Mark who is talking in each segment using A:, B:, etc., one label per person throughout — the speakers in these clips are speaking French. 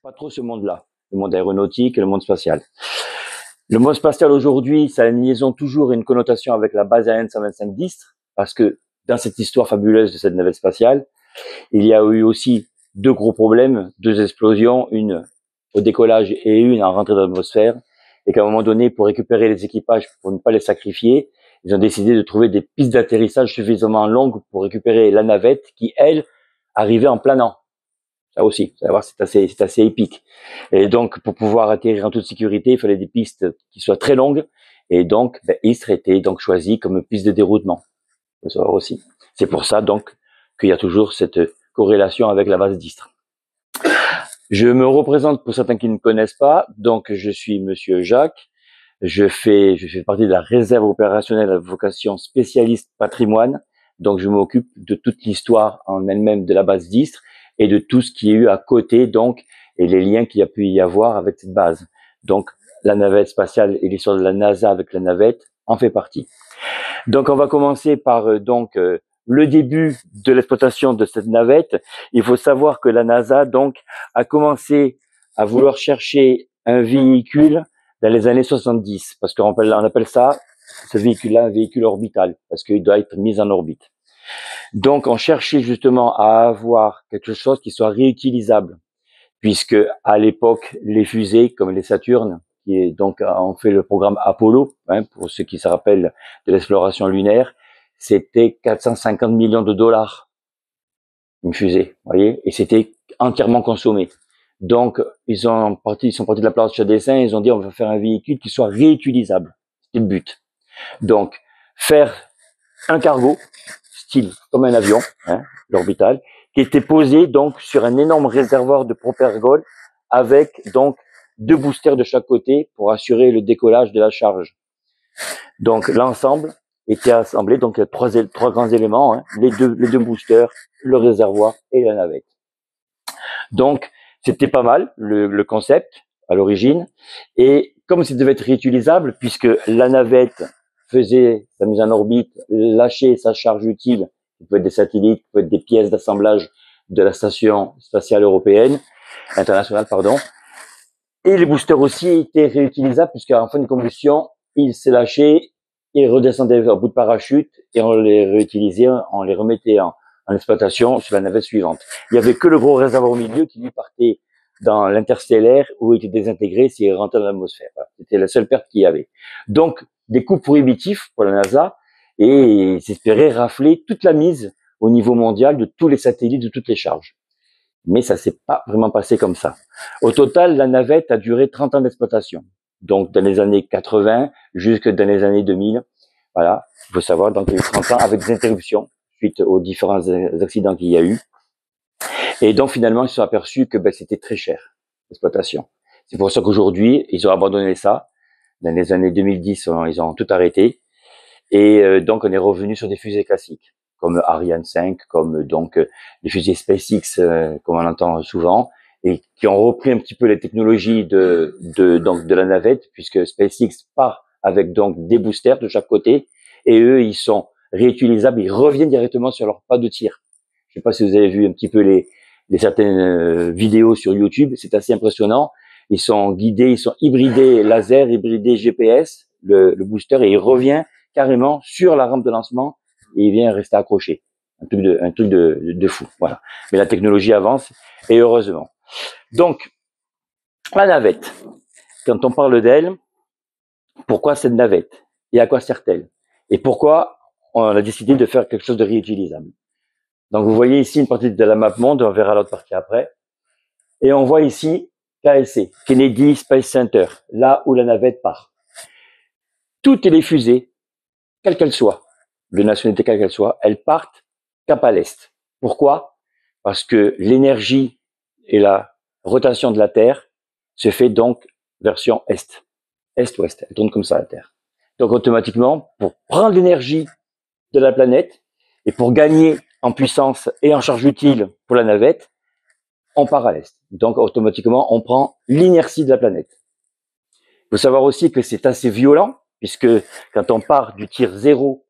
A: pas trop ce monde-là, le monde aéronautique et le monde spatial. Le monde spatial aujourd'hui, ça a une liaison toujours et une connotation avec la base aérienne 125 d'Istres, parce que dans cette histoire fabuleuse de cette navette spatiale, il y a eu aussi deux gros problèmes, deux explosions, une au décollage et une en rentrée dans l'atmosphère, et qu'à un moment donné, pour récupérer les équipages, pour ne pas les sacrifier, ils ont décidé de trouver des pistes d'atterrissage suffisamment longues pour récupérer la navette qui, elle, arrivait en planant. Ça aussi, vous allez voir, c'est assez épique. Et donc, pour pouvoir atterrir en toute sécurité, il fallait des pistes qui soient très longues. Et donc, Istres était donc choisi comme piste de déroutement. Vous allez voir aussi. C'est pour ça, donc, qu'il y a toujours cette corrélation avec la base d'Istres. Je me représente pour certains qui ne me connaissent pas. Donc, je suis Monsieur Jacques. Je fais partie de la réserve opérationnelle à vocation spécialiste patrimoine. Donc, je m'occupe de toute l'histoire en elle-même de la base d'Istres et de tout ce qui est eu à côté, donc, et les liens qu'il y a pu y avoir avec cette base. Donc, la navette spatiale et l'histoire de la NASA avec la navette en fait partie. Donc, on va commencer par le début de l'exploitation de cette navette. Il faut savoir que la NASA donc a commencé à vouloir chercher un véhicule dans les années 70, parce qu'on appelle ça, ce véhicule-là, un véhicule orbital, parce qu'il doit être mis en orbite. Donc, on cherchait justement à avoir quelque chose qui soit réutilisable, puisque à l'époque, les fusées comme les Saturnes, qui est donc ont fait le programme Apollo, pour ceux qui se rappellent de l'exploration lunaire, c'était 450 millions de dollars une fusée, voyez, et c'était entièrement consommé. Donc, ils sont partis de la planche à dessin, ils ont dit on va faire un véhicule qui soit réutilisable. C'était le but. Donc, faire un cargo, style comme un avion, l'orbital, qui était posé donc sur un énorme réservoir de propergol avec donc deux boosters de chaque côté pour assurer le décollage de la charge. Donc, l'ensemble était assemblé, donc il y a trois grands éléments, les deux boosters, le réservoir et la navette. Donc, c'était pas mal, le concept, à l'origine. Et comme ça devait être réutilisable, puisque la navette faisait sa mise en orbite, lâchait sa charge utile, qui peut être des satellites, qui peut être des pièces d'assemblage de la station spatiale internationale, pardon. Et les boosters aussi étaient réutilisables, puisqu'en fin de combustion, ils se lâchaient, ils redescendaient au bout de parachute, et on les réutilisait, on les remettait en exploitation sur la navette suivante. Il y avait que le gros réservoir au milieu qui lui partait dans l'interstellaire où il était désintégré s'il rentrait dans l'atmosphère. Voilà. C'était la seule perte qu'il y avait. Donc, des coûts prohibitifs pour la NASA et ils espéraient rafler toute la mise au niveau mondial de tous les satellites, de toutes les charges. Mais ça s'est pas vraiment passé comme ça. Au total, la navette a duré 30 ans d'exploitation. Donc, dans les années 80 jusque dans les années 2000. Voilà. Il faut savoir, donc, il y a eu 30 ans avec des interruptions suite aux différents accidents qu'il y a eu. Et donc, finalement, ils se sont aperçus que c'était très cher, l'exploitation. C'est pour ça qu'aujourd'hui, ils ont abandonné ça. Dans les années 2010, ils ont tout arrêté. Et donc, on est revenu sur des fusées classiques, comme Ariane 5, comme donc les fusées SpaceX, comme on entend souvent, et qui ont repris un petit peu les technologies de la navette, puisque SpaceX part avec donc des boosters de chaque côté, et eux, ils sont réutilisables, ils reviennent directement sur leur pas de tir. Je sais pas si vous avez vu un petit peu les certaines vidéos sur YouTube, c'est assez impressionnant. Ils sont guidés, ils sont hybridés laser, hybridés GPS, le booster, et il revient carrément sur la rampe de lancement et il vient rester accroché. Un truc de fou, voilà. Mais la technologie avance et heureusement. Donc, la navette. Quand on parle d'elle, pourquoi cette navette? Et à quoi sert-elle? Et pourquoi on a décidé de faire quelque chose de réutilisable? Donc, vous voyez ici une partie de la map monde, on verra l'autre partie après. Et on voit ici KSC, Kennedy Space Center, là où la navette part. Toutes les fusées, quelles qu'elles soient, de nationalité quelle qu'elle soit, elles partent cap à l'est. Pourquoi? Parce que l'énergie et la rotation de la Terre se fait donc version est. Est-ouest, elle tourne comme ça la Terre. Donc automatiquement, pour prendre l'énergie de la planète et pour gagner en puissance et en charge utile pour la navette, on part à l'est. Donc automatiquement, on prend l'inertie de la planète. Il faut savoir aussi que c'est assez violent, puisque quand on part du tir zéro,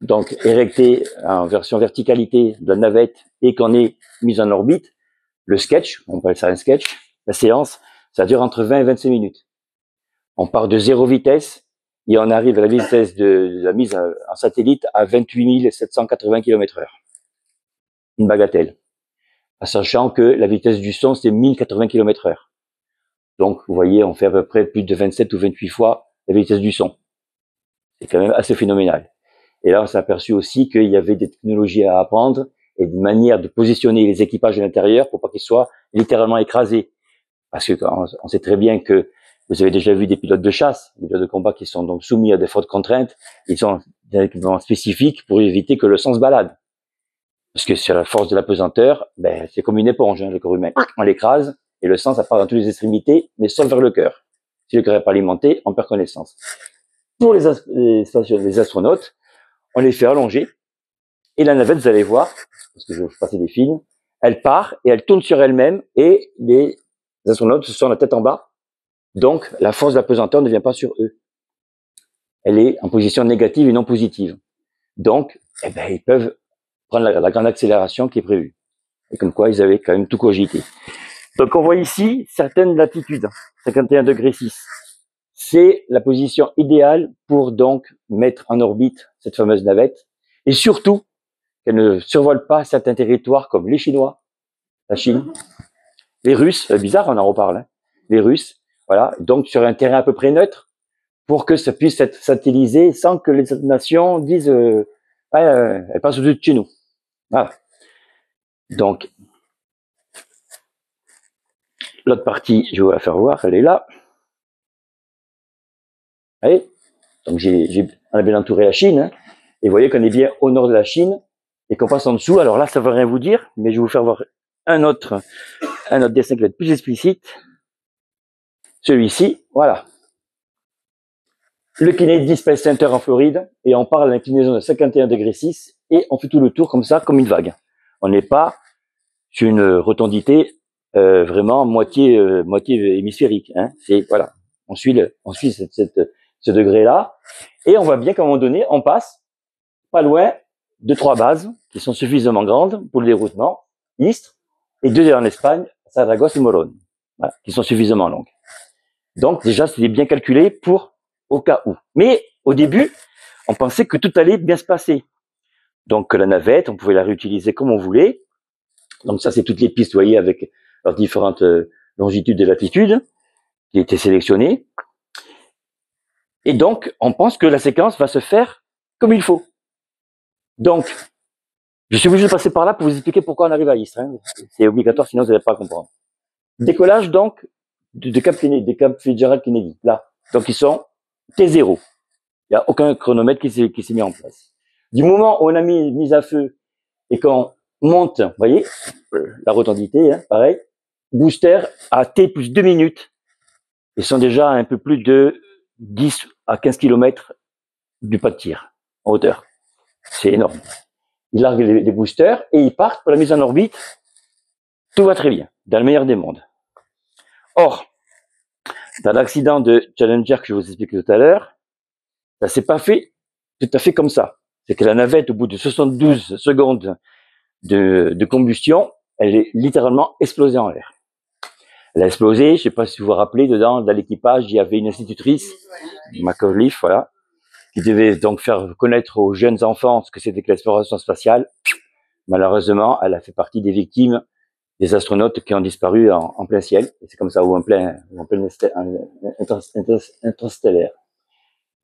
A: donc érecté en version verticalité de la navette, et qu'on est mis en orbite, Le sketch, on appelle ça un sketch, la séance, ça dure entre 20 et 25 minutes. On part de 0 vitesse et on arrive à la vitesse de la mise en satellite à 28 780 km/h. Une bagatelle. Sachant que la vitesse du son, c'est 1080 km/h. Donc, vous voyez, on fait à peu près plus de 27 ou 28 fois la vitesse du son. C'est quand même assez phénoménal. Et là, on s'est aperçu aussi qu'il y avait des technologies à apprendre et des manières de positionner les équipages à l'intérieur pour pas qu'ils soient littéralement écrasés. Parce que on sait très bien que vous avez déjà vu des pilotes de chasse, des pilotes de combat qui sont donc soumis à des fortes contraintes. Ils ont des équipements spécifiques pour éviter que le sang se balade. Parce que sur la force de la pesanteur, ben, c'est comme une éponge, hein, le corps humain. On l'écrase et le sang, ça part dans toutes les extrémités, mais sauf vers le cœur. Si le cœur n'est pas alimenté, on perd connaissance. Pour les astronautes, on les fait allonger. Et la navette, vous allez voir, parce que je vais vous passer des films, elle part et elle tourne sur elle-même et les astronautes se sont la tête en bas. Donc, la force de la pesanteur ne vient pas sur eux. Elle est en position négative et non positive. Donc, eh ben, ils peuvent prendre la grande accélération qui est prévue. Et comme quoi, ils avaient quand même tout cogité. Donc, on voit ici certaines latitudes, 51 degrés 6. C'est la position idéale pour donc mettre en orbite cette fameuse navette. Et surtout, qu'elle ne survole pas certains territoires comme les Chinois, la Chine, les Russes, bizarre, on en reparle, hein, les Russes, voilà, donc sur un terrain à peu près neutre, pour que ça puisse être satellisé sans que les autres nations disent elle passe au-dessus de chez nous. Voilà. Donc, l'autre partie, je vais vous la faire voir, elle est là. Allez, donc on a bien entouré la Chine, hein, et vous voyez qu'on est bien au nord de la Chine, et qu'on passe en dessous. Alors là, ça ne veut rien vous dire, mais je vais vous faire voir un autre dessin qui va être plus explicite. Celui-ci, voilà. Le Kennedy Space Center en Floride, et on parle d'inclinaison de 51 degrés 6, et on fait tout le tour comme ça, comme une vague. On n'est pas sur une rotondité vraiment moitié hémisphérique. Hein. C'est voilà, on suit ce degré-là, et on voit bien qu'à un moment donné, on passe pas loin de 3 bases qui sont suffisamment grandes pour le déroutement, Istres, et 2 en Espagne, Saragosse et Morón, voilà, qui sont suffisamment longues. Donc déjà, c'était bien calculé pour au cas où. Mais au début, on pensait que tout allait bien se passer. Donc la navette, on pouvait la réutiliser comme on voulait. Donc ça, c'est toutes les pistes, vous voyez, avec leurs différentes longitudes et latitudes qui étaient sélectionnées. Et donc, on pense que la séquence va se faire comme il faut. Donc, je suis obligé de passer par là pour vous expliquer pourquoi on arrive à Istres. Hein. C'est obligatoire, sinon vous n'allez pas comprendre. Décollage donc de Cap Kennedy, des Cap Fitzgerald Kennedy, là. Donc ils sont T0. Il n'y a aucun chronomètre qui s'est mis en place. Du moment où on a mis à feu et qu'on monte, vous voyez, la rotondité, hein, pareil, booster à T plus 2 minutes, ils sont déjà à un peu plus de 10 à 15 km du pas de tir, en hauteur. C'est énorme. Ils larguent les boosters et ils partent pour la mise en orbite. Tout va très bien, dans le meilleur des mondes. Or, dans l'accident de Challenger que je vous expliquais tout à l'heure, ça s'est pas fait tout à fait comme ça. C'est que la navette, au bout de 72 secondes de combustion, elle est littéralement explosée en l'air. Elle a explosé, je ne sais pas si vous vous rappelez, dedans, dans l'équipage, il y avait une institutrice, McAuliffe, voilà, qui devait donc faire connaître aux jeunes enfants ce que c'était que l'exploration spatiale. Malheureusement, elle a fait partie des victimes des astronautes qui ont disparu en plein ciel. C'est comme ça, ou en plein interstellaire.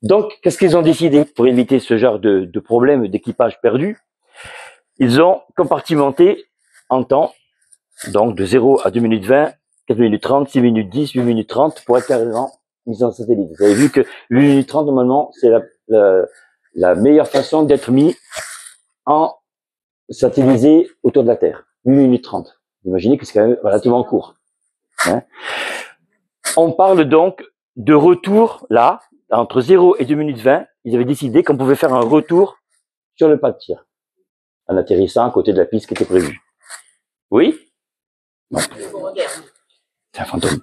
A: Donc, qu'est-ce qu'ils ont décidé pour éviter ce genre de problème d'équipage perdu? Ils ont compartimenté en temps, donc de 0 à 2 minutes 20, 4 minutes 30, 6 minutes 10, 8 minutes 30 pour être carrément mis en satellite. Vous avez vu que 8 minutes 30, normalement, c'est la meilleure façon d'être mis en satellisé autour de la Terre. 8 minutes 30. Vous imaginez que c'est quand même relativement court. Hein. On parle donc de retour, là, entre 0 et 2 minutes 20, ils avaient décidé qu'on pouvait faire un retour sur le pas de tir, en atterrissant à côté de la piste qui était prévue. Oui? Non. C'est un fantôme.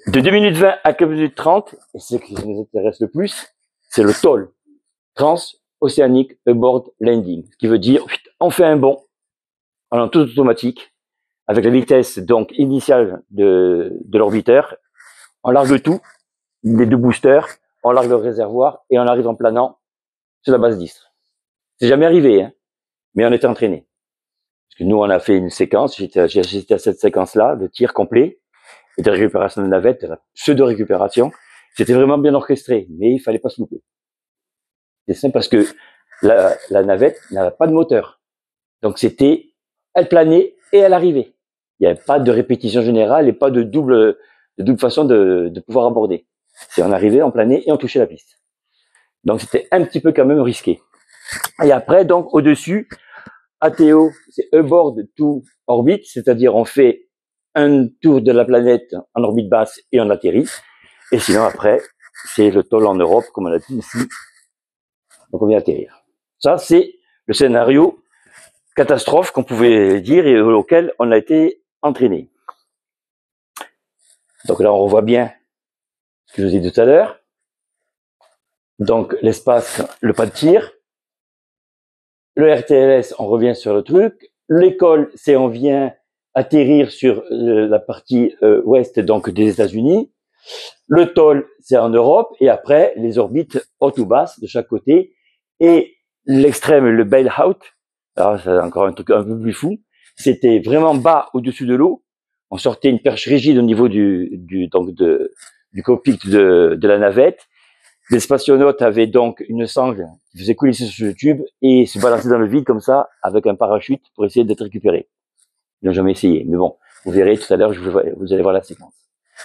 A: De 2 minutes 20 à 4 minutes 30, et c'est ce qui nous intéresse le plus, c'est le TOL, Trans-Oceanic Abort Landing, ce qui veut dire, on fait un bond, en tout automatique, avec la vitesse donc initiale de l'orbiteur, on largue tout, les 2 boosters, on largue le réservoir et on arrive en planant sur la base d'Istres. C'est jamais arrivé, hein, mais on était entraîné. Parce que nous, on a fait une séquence, j'ai assisté à cette séquence-là, de tir complet, et de récupération de navette, de la pseudo-récupération. C'était vraiment bien orchestré, mais il fallait pas se louper. C'est simple parce que la navette n'avait pas de moteur. Donc elle planait et elle arrivait. Il n'y avait pas de répétition générale et pas de double façon de pouvoir aborder. C'est on arrivait, on planait et on touchait la piste. Donc c'était un petit peu quand même risqué. Et après, donc au-dessus, ATO, c'est aboard to orbit, c'est-à-dire on fait un tour de la planète en orbite basse et on atterrit. Et sinon après, c'est le TOL en Europe, comme on l'a dit ici. Donc on vient atterrir. Ça, c'est le scénario catastrophe qu'on pouvait dire et auquel on a été entraîné. Donc là, on revoit bien ce que je vous ai dit tout à l'heure. Donc l'espace, le pas de tir. Le RTLS, on revient sur le truc. L'école, c'est on vient atterrir sur la partie ouest donc des États-Unis. Le TOL, c'est en Europe. Et après, les orbites hautes ou basses de chaque côté. Et l'extrême, le bail-out, alors c'est encore un truc un peu plus fou, c'était vraiment bas au-dessus de l'eau. On sortait une perche rigide au niveau du cockpit de la navette. Les spationautes avaient donc une sangle qui faisait coulisser sur le tube et se balancer dans le vide comme ça avec un parachute pour essayer d'être récupéré. Ils n'ont jamais essayé, mais bon, vous verrez tout à l'heure, vous allez voir la séquence.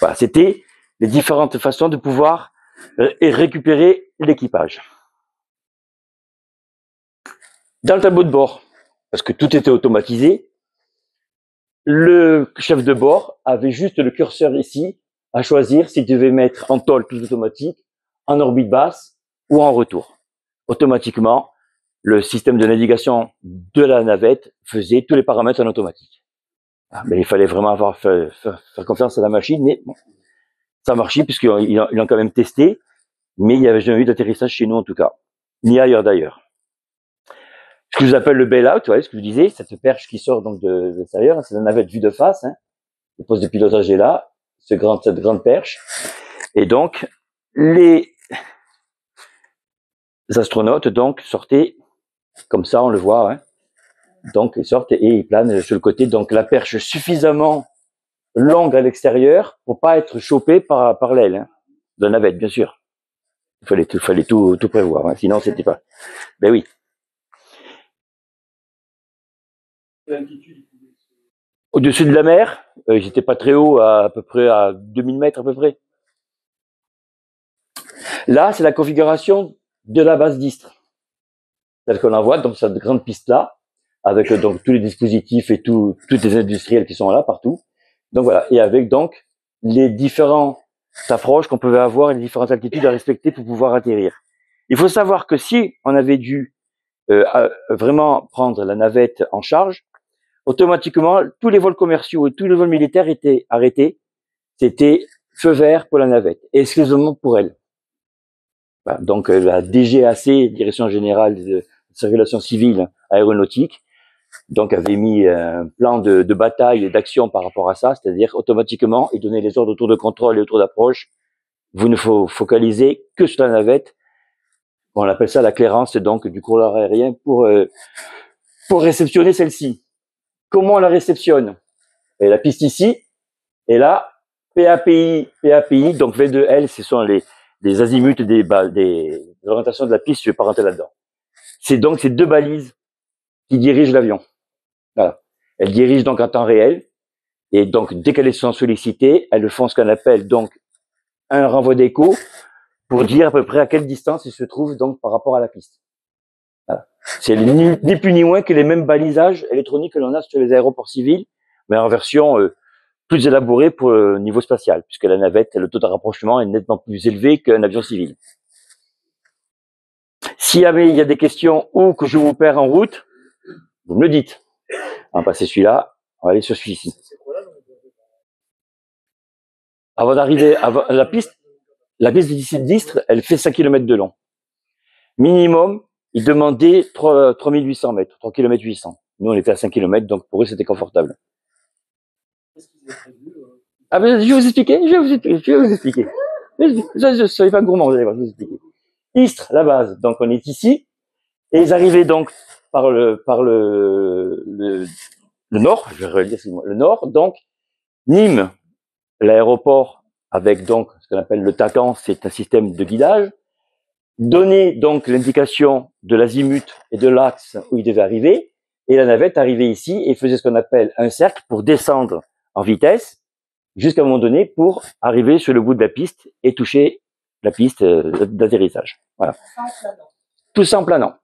A: Voilà, c'était les différentes façons de pouvoir récupérer l'équipage. Dans le tableau de bord, parce que tout était automatisé, le chef de bord avait juste le curseur ici à choisir s'il devait mettre en TOL tout automatique, en orbite basse ou en retour. Automatiquement, le système de navigation de la navette faisait tous les paramètres en automatique. Mais il fallait vraiment faire confiance à la machine, mais bon, ça marchait puisqu'ils l'ont quand même testé, mais il n'y avait jamais eu d'atterrissage chez nous en tout cas, ni ailleurs d'ailleurs. Ce que je appelle le bail-out, ce que je vous disais, cette perche qui sort donc de l'extérieur, c'est la navette vue de face, hein. Le poste de pilotage est là, cette grande perche. Et donc, les astronautes donc sortaient, comme ça on le voit, hein. Donc ils sortent et ils planent sur le côté. Donc la perche suffisamment longue à l'extérieur pour pas être chopé par l'aile, hein, de la navette, bien sûr. Il fallait tout prévoir, hein, sinon c'était pas. Ben oui. Au-dessus de la mer, j'étais pas très haut, à peu près à 2000 mètres à peu près. Là, c'est la configuration de la base d'Istres, telle qu'on la voit, donc cette grande piste-là, avec donc tous les dispositifs et tous les industriels qui sont là partout. Donc voilà, et avec donc les différentes approches qu'on pouvait avoir et les différentes altitudes à respecter pour pouvoir atterrir. Il faut savoir que si on avait dû vraiment prendre la navette en charge, automatiquement, tous les vols commerciaux et tous les vols militaires étaient arrêtés. C'était feu vert pour la navette, et exclusivement pour elle. Voilà, donc la DGAC, Direction Générale de Circulation Civile Aéronautique, donc avait mis un plan de bataille et d'action par rapport à ça, c'est-à-dire automatiquement, ils donnaient les ordres autour de contrôle et autour d'approche. Vous ne focalisez que sur la navette. On appelle ça la clairance donc du couloir aérien pour réceptionner celle-ci. Comment on la réceptionne? Et la piste ici, et là, PAPI, donc V2L, ce sont les azimuts des orientations de la piste, je vais pas rentrer là-dedans. C'est donc ces deux balises qui dirigent l'avion. Voilà. Elles dirigent donc en temps réel, et donc dès qu'elles sont sollicitées, elles font ce qu'on appelle donc un renvoi d'écho pour dire à peu près à quelle distance il se trouve donc par rapport à la piste. Voilà. C'est ni plus ni moins que les mêmes balisages électroniques que l'on a sur les aéroports civils, mais en version plus élaborée pour le niveau spatial, puisque la navette, le taux de rapprochement est nettement plus élevé qu'un avion civil. Si jamais il y a des questions ou que je vous perds en route, vous me le dites. On va passer celui-là, on va aller sur celui-ci. Avant d'arriver à la piste d'Istres, elle fait 5 km de long. Minimum, ils demandaient 3800 mètres, 3 km 800. Nous, on était à 5 km, donc pour eux, c'était confortable. Ah ben, je vais vous expliquer, je vais vous expliquer, je vais vous expliquer. Je soyez pas gourmand, vous allez voir, je vais vous expliquer. Istres, la base, donc on est ici, et ils arrivaient donc par le nord, je vais relire le nord, donc Nîmes, l'aéroport avec donc ce qu'on appelle le TACAN, c'est un système de guidage, donnait donc l'indication de l'azimut et de l'axe où il devait arriver, et la navette arrivait ici et faisait ce qu'on appelle un cercle pour descendre en vitesse jusqu'à un moment donné pour arriver sur le bout de la piste et toucher la piste d'atterrissage. Voilà. Tout ça en planant.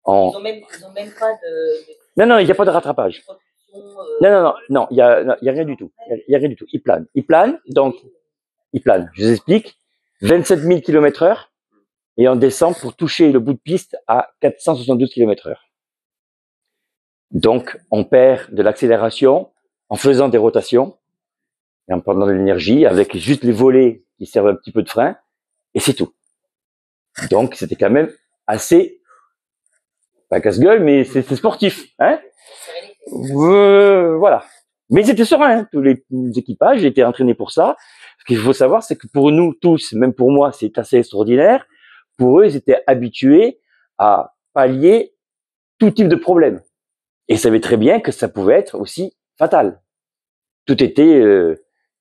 A: Ils ont même pas de... Non, il n'y a pas de rattrapage. Non, il y a rien du tout. Il y a rien du tout. Il plane, donc, il plane. Je vous explique. 27 000 km/h et on descend pour toucher le bout de piste à 472 km/h. Donc, on perd de l'accélération en faisant des rotations et en perdant de l'énergie avec juste les volets qui servent un petit peu de frein et c'est tout. Donc, c'était quand même assez, pas casse-gueule, mais c'est sportif, hein. Voilà. Mais ils étaient sereins, hein. Tous les équipages étaient entraînés pour ça. Ce qu'il faut savoir, c'est que pour nous tous, même pour moi, c'est assez extraordinaire. Pour eux, ils étaient habitués à pallier tout type de problème. Et ils savaient très bien que ça pouvait être aussi fatal. Tout était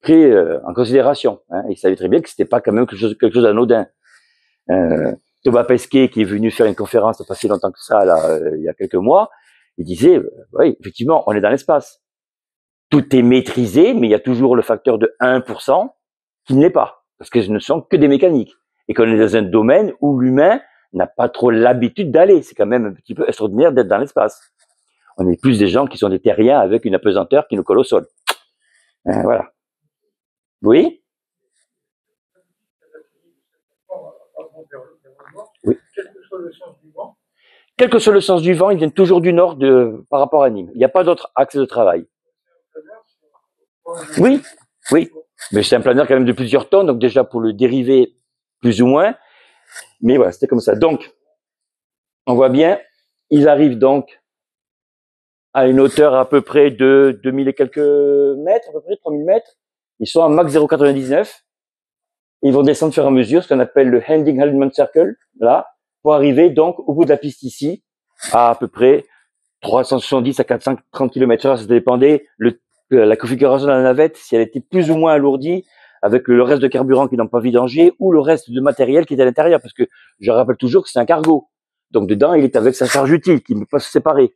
A: pris en considération. Hein. Ils savaient très bien que c'était pas quand même quelque chose d'anodin. Thomas Pesquet, qui est venu faire une conférence il n'y a pas si longtemps que ça, là, il y a quelques mois, il disait, oui, effectivement, on est dans l'espace. Tout est maîtrisé, mais il y a toujours le facteur de 1% qui ne l'est pas, parce que ce ne sont que des mécaniques. Et qu'on est dans un domaine où l'humain n'a pas trop l'habitude d'aller. C'est quand même un petit peu extraordinaire d'être dans l'espace. On est plus des gens qui sont des terriens avec une apesanteur qui nous colle au sol. Voilà. Oui? Oui. Quel que soit le sens du vent, ils viennent toujours du nord par rapport à Nîmes. Il n'y a pas d'autre axe de travail. Oui, oui. Mais c'est un planeur quand même de plusieurs tonnes, donc déjà pour le dériver plus ou moins. Mais voilà, c'était comme ça. Donc, on voit bien, ils arrivent donc à une hauteur à peu près de 2000 et quelques mètres, à peu près 3000 mètres. Ils sont à max 0,99. Ils vont descendre au fur et à mesure, ce qu'on appelle le Handing Alignment Circle, là, pour arriver donc au bout de la piste ici, à peu près 370 à 430 km/h. Ça dépendait la configuration de la navette, si elle était plus ou moins alourdie avec le reste de carburant qui n'ont pas vidangé ou le reste de matériel qui est à l'intérieur, parce que je rappelle toujours que c'est un cargo. Donc dedans, il est avec sa charge utile qui ne peut pas se séparer,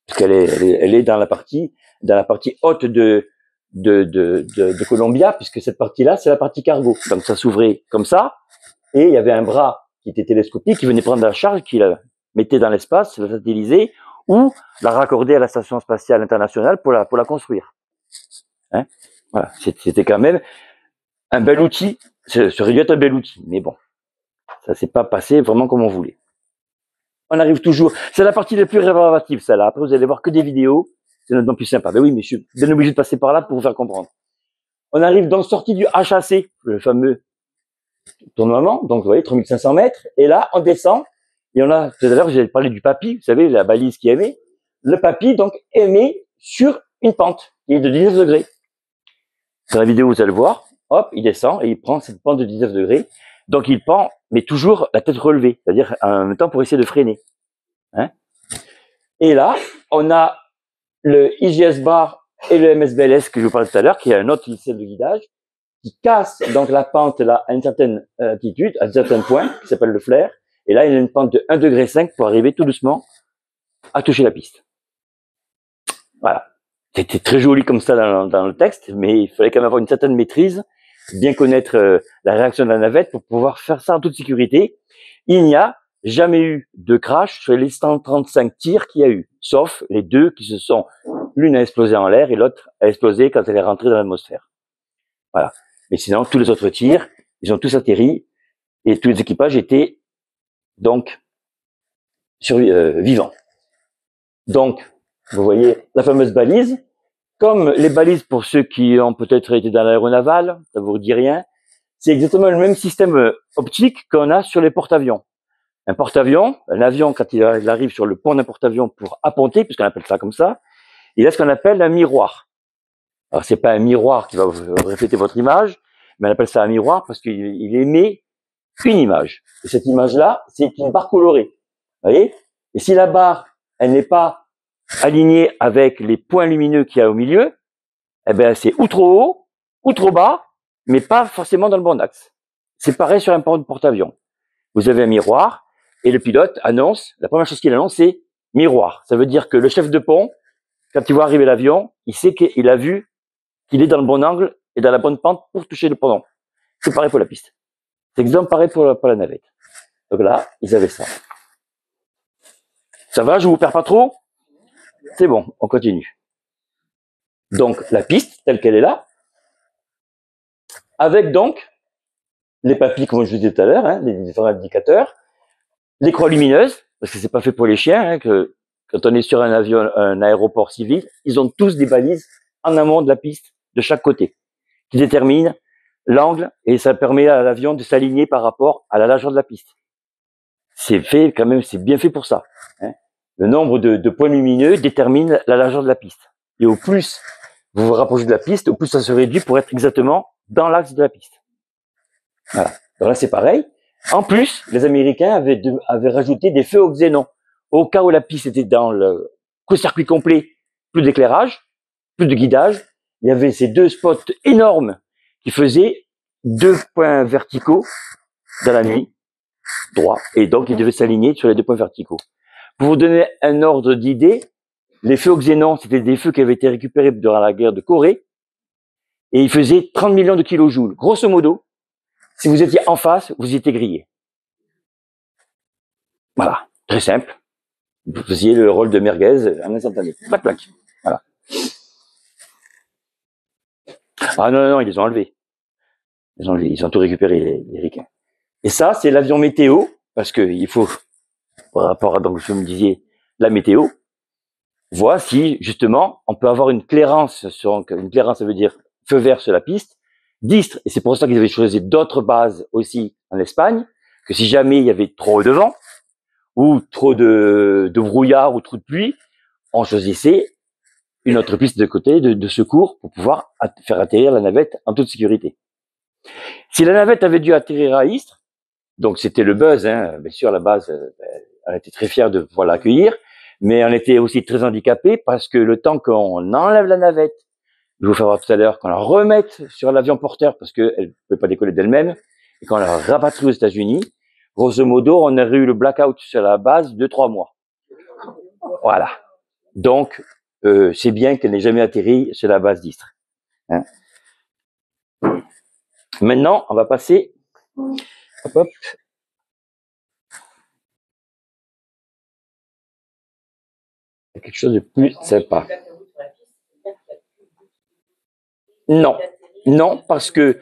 A: parce qu'elle est dans la partie haute de Columbia, puisque cette partie-là, c'est la partie cargo. Donc ça s'ouvrait comme ça, et il y avait un bras qui était télescopique qui venait prendre la charge, qui la mettait dans l'espace, la satellisait, ou la raccorder à la station spatiale internationale pour la construire. Hein, voilà, c'était quand même un bel outil. Ça aurait dû être un bel outil, mais bon, ça s'est pas passé vraiment comme on voulait. On arrive toujours. C'est la partie la plus rébarbative, celle-là. Après, vous allez voir que des vidéos. C'est nettement plus sympa. Ben oui, mais je suis bien obligé de passer par là pour vous faire comprendre. On arrive dans sortie du HAC, le fameux tournoiement. Donc, vous voyez, 3500 mètres. Et là, on descend. Et on a, tout à l'heure, j'ai parlé du papy. Vous savez, la balise qui émet. Le papy, donc, émet sur une pente qui est de 19 degrés. Dans la vidéo, vous allez le voir. Hop, il descend et il prend cette pente de 19 degrés. Donc, il pend, mais toujours la tête relevée. C'est-à-dire, en même temps, pour essayer de freiner. Hein, et là, on a le IGS bar et le MSBLS que je vous parlais tout à l'heure, qui est un autre système de guidage, qui casse donc la pente là à une certaine altitude, à un certain point, qui s'appelle le flair. Et là, il y a une pente de 1,5 degré pour arriver tout doucement à toucher la piste. Voilà. C'était très joli comme ça dans le texte, mais il fallait quand même avoir une certaine maîtrise, bien connaître la réaction de la navette pour pouvoir faire ça en toute sécurité. Il n'y a jamais eu de crash sur les 135 tirs qu'il y a eu, sauf les deux qui se sont, l'une a explosé en l'air et l'autre a explosé quand elle est rentrée dans l'atmosphère. Voilà. Mais sinon, tous les autres tirs, ils ont tous atterri et tous les équipages étaient donc vivants. Donc, vous voyez la fameuse balise. Comme les balises, pour ceux qui ont peut-être été dans l'aéronaval, ça vous dit rien, c'est exactement le même système optique qu'on a sur les porte-avions. Un porte-avions, un avion, quand il arrive sur le pont d'un porte-avions pour apponter, puisqu'on appelle ça comme ça, il a ce qu'on appelle un miroir. Alors, c'est pas un miroir qui va refléter votre image, mais on appelle ça un miroir parce qu'il émet une image. Et cette image-là, c'est une barre colorée. Vous voyez? Et si la barre, elle n'est pas alignée avec les points lumineux qu'il y a au milieu, eh ben, c'est ou trop haut, ou trop bas, mais pas forcément dans le bon axe. C'est pareil sur un porte-avions. Vous avez un miroir, et le pilote annonce, la première chose qu'il annonce, c'est miroir. Ça veut dire que le chef de pont, quand il voit arriver l'avion, il sait qu'il a vu qu'il est dans le bon angle et dans la bonne pente pour toucher le pont. C'est pareil pour la piste. C'est exactement pareil pour la navette. Donc là, ils avaient ça. Ça va, je vous perds pas trop? C'est bon, on continue. Donc, la piste, telle qu'elle est là, avec donc les papilles, comme je vous disais tout à l'heure, hein, les différents indicateurs, les croix lumineuses, parce que c'est pas fait pour les chiens, hein, que quand on est sur un avion, un aéroport civil, ils ont tous des balises en amont de la piste, de chaque côté, qui déterminent l'angle et ça permet à l'avion de s'aligner par rapport à la largeur de la piste. C'est fait quand même, c'est bien fait pour ça. Hein. Le nombre de points lumineux détermine la largeur de la piste. Et au plus vous vous rapprochez de la piste, au plus ça se réduit pour être exactement dans l'axe de la piste. Voilà. Donc là, c'est pareil. En plus, les Américains avaient rajouté des feux au xénon. Au cas où la piste était dans le circuit complet, plus d'éclairage, plus de guidage, il y avait ces deux spots énormes qui faisaient 2 points verticaux dans la nuit, droit. Et donc, ils devaient s'aligner sur les 2 points verticaux. Pour vous donner un ordre d'idée, les feux au xénon, c'était des feux qui avaient été récupérés durant la guerre de Corée, et ils faisaient 30 millions de kilojoules. Grosso modo, si vous étiez en face, vous étiez grillé. Voilà, très simple. Vous faisiez le rôle de merguez en instantané. Plac, plac. Voilà. Ah non, non, non, ils les ont enlevés. Ils ont tout récupéré, les ricains. Et ça, c'est l'avion météo, parce que il faut, par rapport à, donc, je me disiez, la météo, voir si, justement, on peut avoir une clairance une clairance, ça veut dire feu vert sur la piste, d'Istres, et c'est pour ça qu'ils avaient choisi d'autres bases aussi en Espagne, que si jamais il y avait trop de vent, ou trop de brouillard, ou trop de pluie, on choisissait une autre piste de côté, de secours, pour pouvoir faire atterrir la navette en toute sécurité. Si la navette avait dû atterrir à Istres, donc c'était le buzz, hein, bien sûr, à la base, on était très fiers de pouvoir l'accueillir, mais on était aussi très handicapés parce que le temps qu'on enlève la navette, je vais vous faire voir tout à l'heure, qu'on la remette sur l'avion porteur parce qu'elle ne peut pas décoller d'elle-même, et qu'on la rapatrie aux États-Unis, grosso modo, on aurait eu le blackout sur la base de 3 mois. Voilà. Donc, c'est bien qu'elle n'ait jamais atterri sur la base d'Istres. Hein. Maintenant, on va passer hop, hop, à quelque chose de plus sympa. Non, non, parce que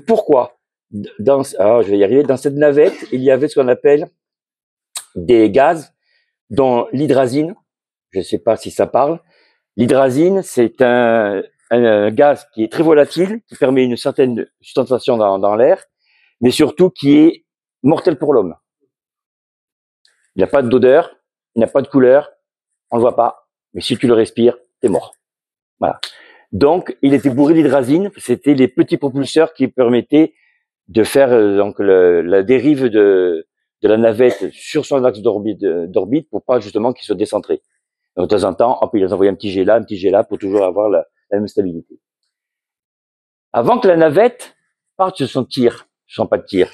A: pourquoi? Je vais y arriver. Dans cette navette, il y avait ce qu'on appelle des gaz, dont l'hydrazine. Je ne sais pas si ça parle. L'hydrazine, c'est un gaz qui est très volatile, qui permet une certaine sensation dans l'air, mais surtout qui est mortel pour l'homme. Il n'y a pas d'odeur, il n'y a pas de couleur, on le voit pas, mais si tu le respires, t'es mort. Voilà. Donc, il était bourré d'hydrazine. C'était les petits propulseurs qui permettaient de faire donc la dérive de la navette sur son axe d'orbite pour pas justement qu'il soit décentré. Donc, de temps en temps, on peut les envoyer un petit jet là pour toujours avoir la même stabilité. Avant que la navette parte sur son tir, sur son pas de tir,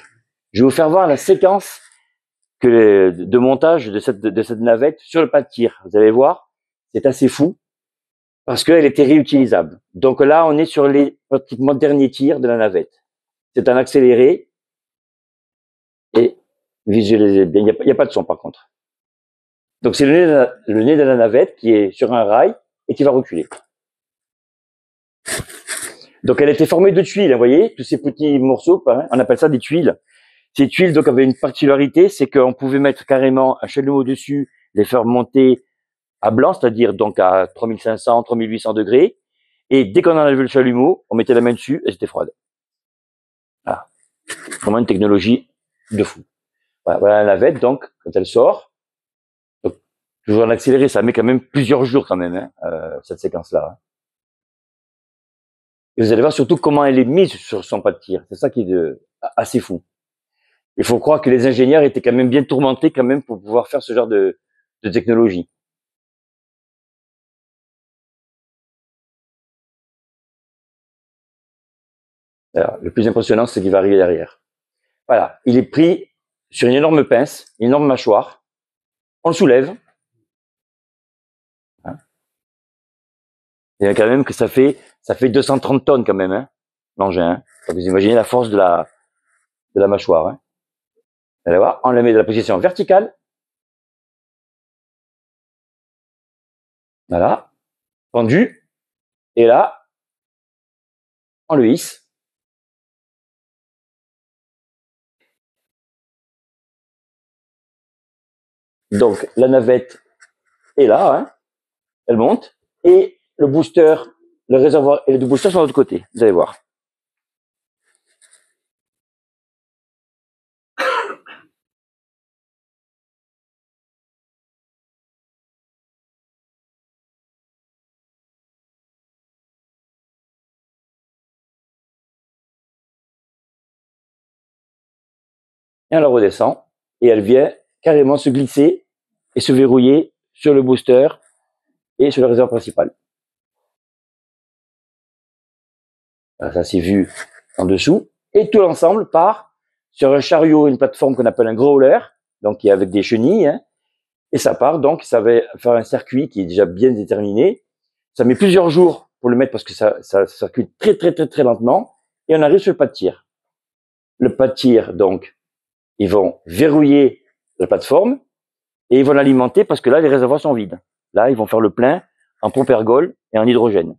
A: je vais vous faire voir la séquence de montage de cette navette sur le pas de tir. Vous allez voir, c'est assez fou parce qu'elle était réutilisable. Donc là, on est sur les pratiquement derniers tirs de la navette. C'est un accéléré et visualisez bien, il n'y a pas de son par contre. Donc c'est le nez de la navette qui est sur un rail et qui va reculer. Donc elle était formée de tuiles, vous voyez, tous ces petits morceaux, on appelle ça des tuiles. Ces tuiles donc avaient une particularité, c'est qu'on pouvait mettre carrément un chalumeau dessus, les faire monter à blanc, c'est-à-dire donc à 3500, 3800 degrés, et dès qu'on enlevait le chalumeau, on mettait la main dessus et c'était froide. Voilà. Vraiment une technologie de fou. Voilà la navette, donc, quand elle sort, donc, toujours en accéléré, ça met quand même plusieurs jours quand même, hein, cette séquence-là. Hein. Et vous allez voir surtout comment elle est mise sur son pas de tir. C'est ça qui est assez fou. Il faut croire que les ingénieurs étaient quand même bien tourmentés quand même pour pouvoir faire ce genre de technologie. Alors, le plus impressionnant, c'est ce qui va arriver derrière. Voilà, il est pris sur une énorme pince, une énorme mâchoire. On le soulève. Hein. Il y a quand même que ça fait 230 tonnes quand même, hein, l'engin. Hein. Donc vous imaginez la force de la mâchoire. Hein. Vous allez voir, on le met dans la position verticale. Voilà, pendu. Et là, on le hisse. Donc la navette est là, hein, elle monte. Et le booster, le réservoir et les deux boosters sont de l'autre côté. Vous allez voir. Et on la redescend. Et elle vient carrément se glisser et se verrouiller sur le booster et sur le réservoir principal. Voilà, ça c'est vu en dessous. Et tout l'ensemble part sur un chariot, une plateforme qu'on appelle un growler, donc qui est avec des chenilles, hein, et ça part, donc ça va faire un circuit qui est déjà bien déterminé. Ça met plusieurs jours pour le mettre parce que ça circule très lentement, et on arrive sur le pas de tir. Le pas de tir, donc, ils vont verrouiller la plateforme, et ils vont l'alimenter parce que là, les réservoirs sont vides. Là, ils vont faire le plein en pompe ergol et en hydrogène.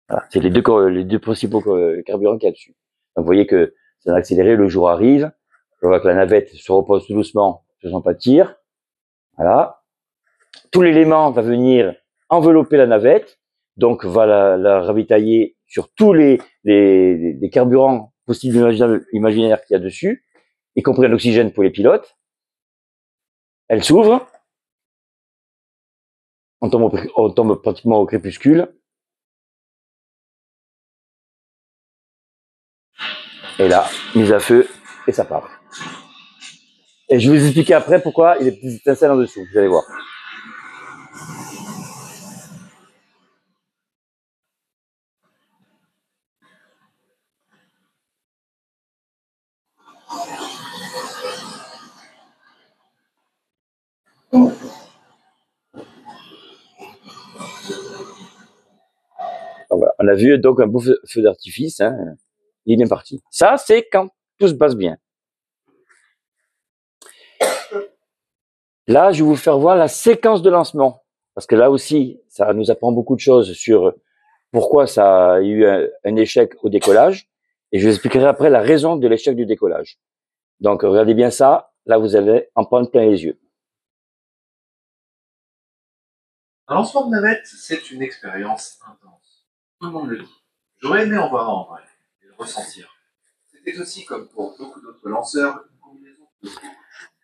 A: Voilà, c'est les deux principaux carburants qu'il y a dessus. Donc, vous voyez que c'est accéléré, le jour arrive. On voit que la navette se repose tout doucement sur son pas de tir. Voilà. Tout l'élément va venir envelopper la navette, donc va la ravitailler sur tous les carburants possibles imaginaires qu'il y a dessus, y compris l'oxygène pour les pilotes. Elle s'ouvre. On tombe pratiquement au crépuscule. Et là, mise à feu, et ça part. Et je vais vous expliquer après pourquoi il y a des petites étincelles en dessous, vous allez voir. Donc voilà, on a vu donc un beau feu d'artifice, hein. Il est bien parti. Ça, c'est quand tout se passe bien. Là, je vais vous faire voir la séquence de lancement. Parce que là aussi, ça nous apprend beaucoup de choses sur pourquoi ça a eu un échec au décollage. Et je vous expliquerai après la raison de l'échec du décollage. Donc, regardez bien ça. Là, vous allez en prendre plein les yeux.
B: Un lancement de navette, c'est une expérience intense. Tout le monde le dit. J'aurais aimé en voir un en vrai et le ressentir. C'était aussi, comme pour beaucoup d'autres lanceurs, une combinaison de...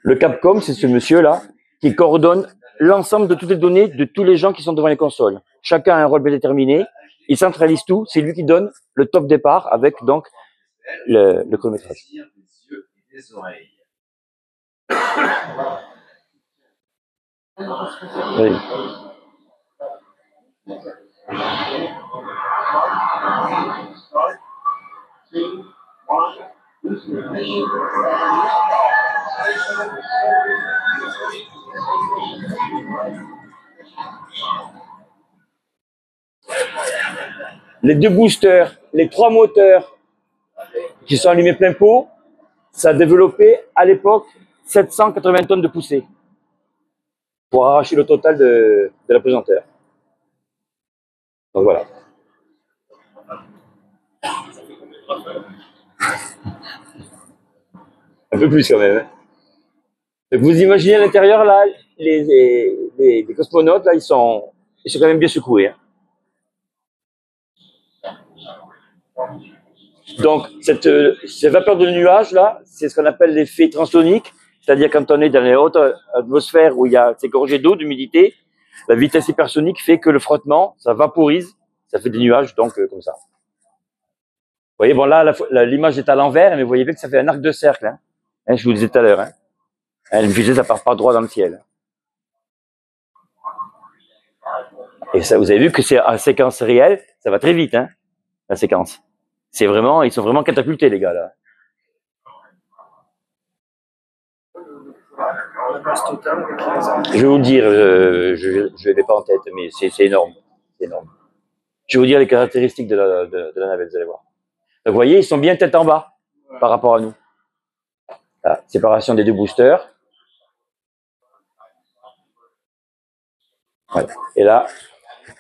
A: Le Capcom, c'est ce monsieur-là qui coordonne l'ensemble de toutes les données de tous les gens qui sont devant les consoles. Chacun a un rôle bien déterminé. Il centralise tout. C'est lui qui donne le top départ avec donc le chronométrage.
B: Des yeux et des oreilles.
A: Oui. Les deux boosters, les trois moteurs qui sont allumés plein pot, ça a développé à l'époque 780 tonnes de poussée pour arracher le total de la pesanteur. Donc voilà. Un peu plus quand même. Donc vous imaginez à l'intérieur là, les cosmonautes là, ils sont quand même bien secoués. Hein. Donc cette vapeur de nuage là, c'est ce qu'on appelle l'effet transonique, c'est-à-dire quand on est dans les hautes atmosphères où il y a ces gorgées d'eau, d'humidité, la vitesse hypersonique fait que le frottement, ça vaporise, ça fait des nuages donc comme ça. voyez, bon là, l'image est à l'envers, mais vous voyez bien que ça fait un arc de cercle. Hein. Hein, je vous le disais tout à l'heure. Hein. Une fusée, ça part pas droit dans le ciel. Et ça, vous avez vu que c'est en séquence réelle, ça va très vite, hein, la séquence. C'est vraiment, ils sont vraiment catapultés, les gars, là. Je vais vous le dire, je l'ai pas en tête, mais c'est énorme. C'est énorme. Je vais vous dire les caractéristiques de la navette, vous allez voir. Donc, vous voyez, ils sont bien tête en bas par rapport à nous. La séparation des deux boosters. Voilà.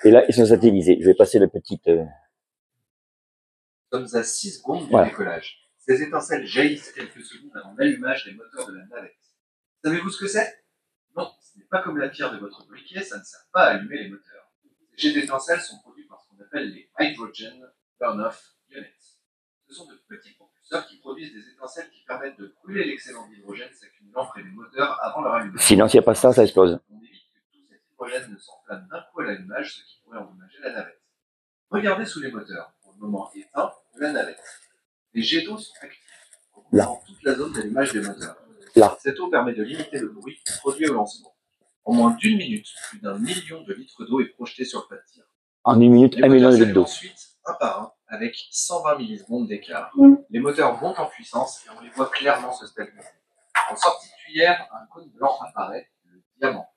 A: Et là, ils sont satellisés. Je vais passer le petit.
B: Nous sommes à 6 secondes du décollage. Ces étincelles jaillissent quelques secondes avant l'allumage des moteurs de la navette. Savez-vous ce que c'est? Non, ce n'est pas comme la pierre de votre briquet, ça ne sert pas à allumer les moteurs. Ces jets d'étincelles sont produits par ce qu'on appelle les Hydrogen Burn-Off Units. Ce sont de petits propulseurs qui produisent des étincelles qui permettent de brûler l'excédent d'hydrogène s'accumulant près des moteurs avant leur allumage.
A: Sinon, s'il n'y a pas ça, ça explose.
B: On évite que tout cet hydrogène ne s'enflamme d'un coup à l'allumage, ce qui pourrait endommager la navette. Regardez sous les moteurs, pour le moment éteint, de la navette. Les jets d'eau sont actifs, recouvrant toute la zone d'allumage des moteurs.
A: Là.
B: Cette eau permet de limiter le bruit produit au lancement. En moins d'1 minute, plus d'1 million de litres d'eau est projeté sur le pas de tir.
A: En 1 minute, 1 million de litres d'eau.
B: Ensuite, un par un, avec 120 millisecondes d'écart. Les moteurs montent en puissance et on les voit clairement se stabiliser. En sortie de tuyère, un cône blanc apparaît, le diamant.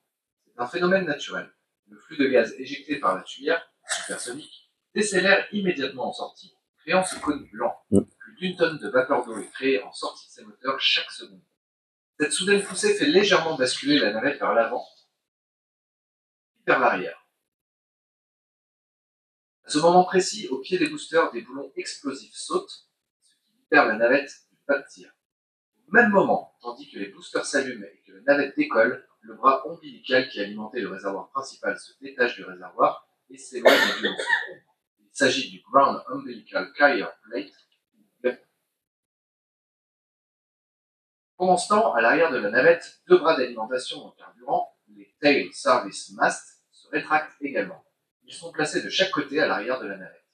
B: C'est un phénomène naturel. Le flux de gaz éjecté par la tuyère, supersonique, décélère immédiatement en sortie, créant ce cône blanc. Plus d'1 tonne de vapeur d'eau est créée en sortie de ces moteurs chaque seconde. Cette soudaine poussée fait légèrement basculer la navette vers l'avant et vers l'arrière. À ce moment précis, au pied des boosters, des boulons explosifs sautent, ce qui libère la navette du pas de tir. Au même moment, tandis que les boosters s'allument et que la navette décolle, le bras ombilical qui alimentait le réservoir principal se détache du réservoir et s'éloigne du lancement. Il s'agit du Ground Umbilical Carrier Plate. Pendant ce temps, à l'arrière de la navette, deux bras d'alimentation en carburant, les Tail Service Masts, se rétractent également. Ils sont placés de chaque côté à l'arrière de la navette.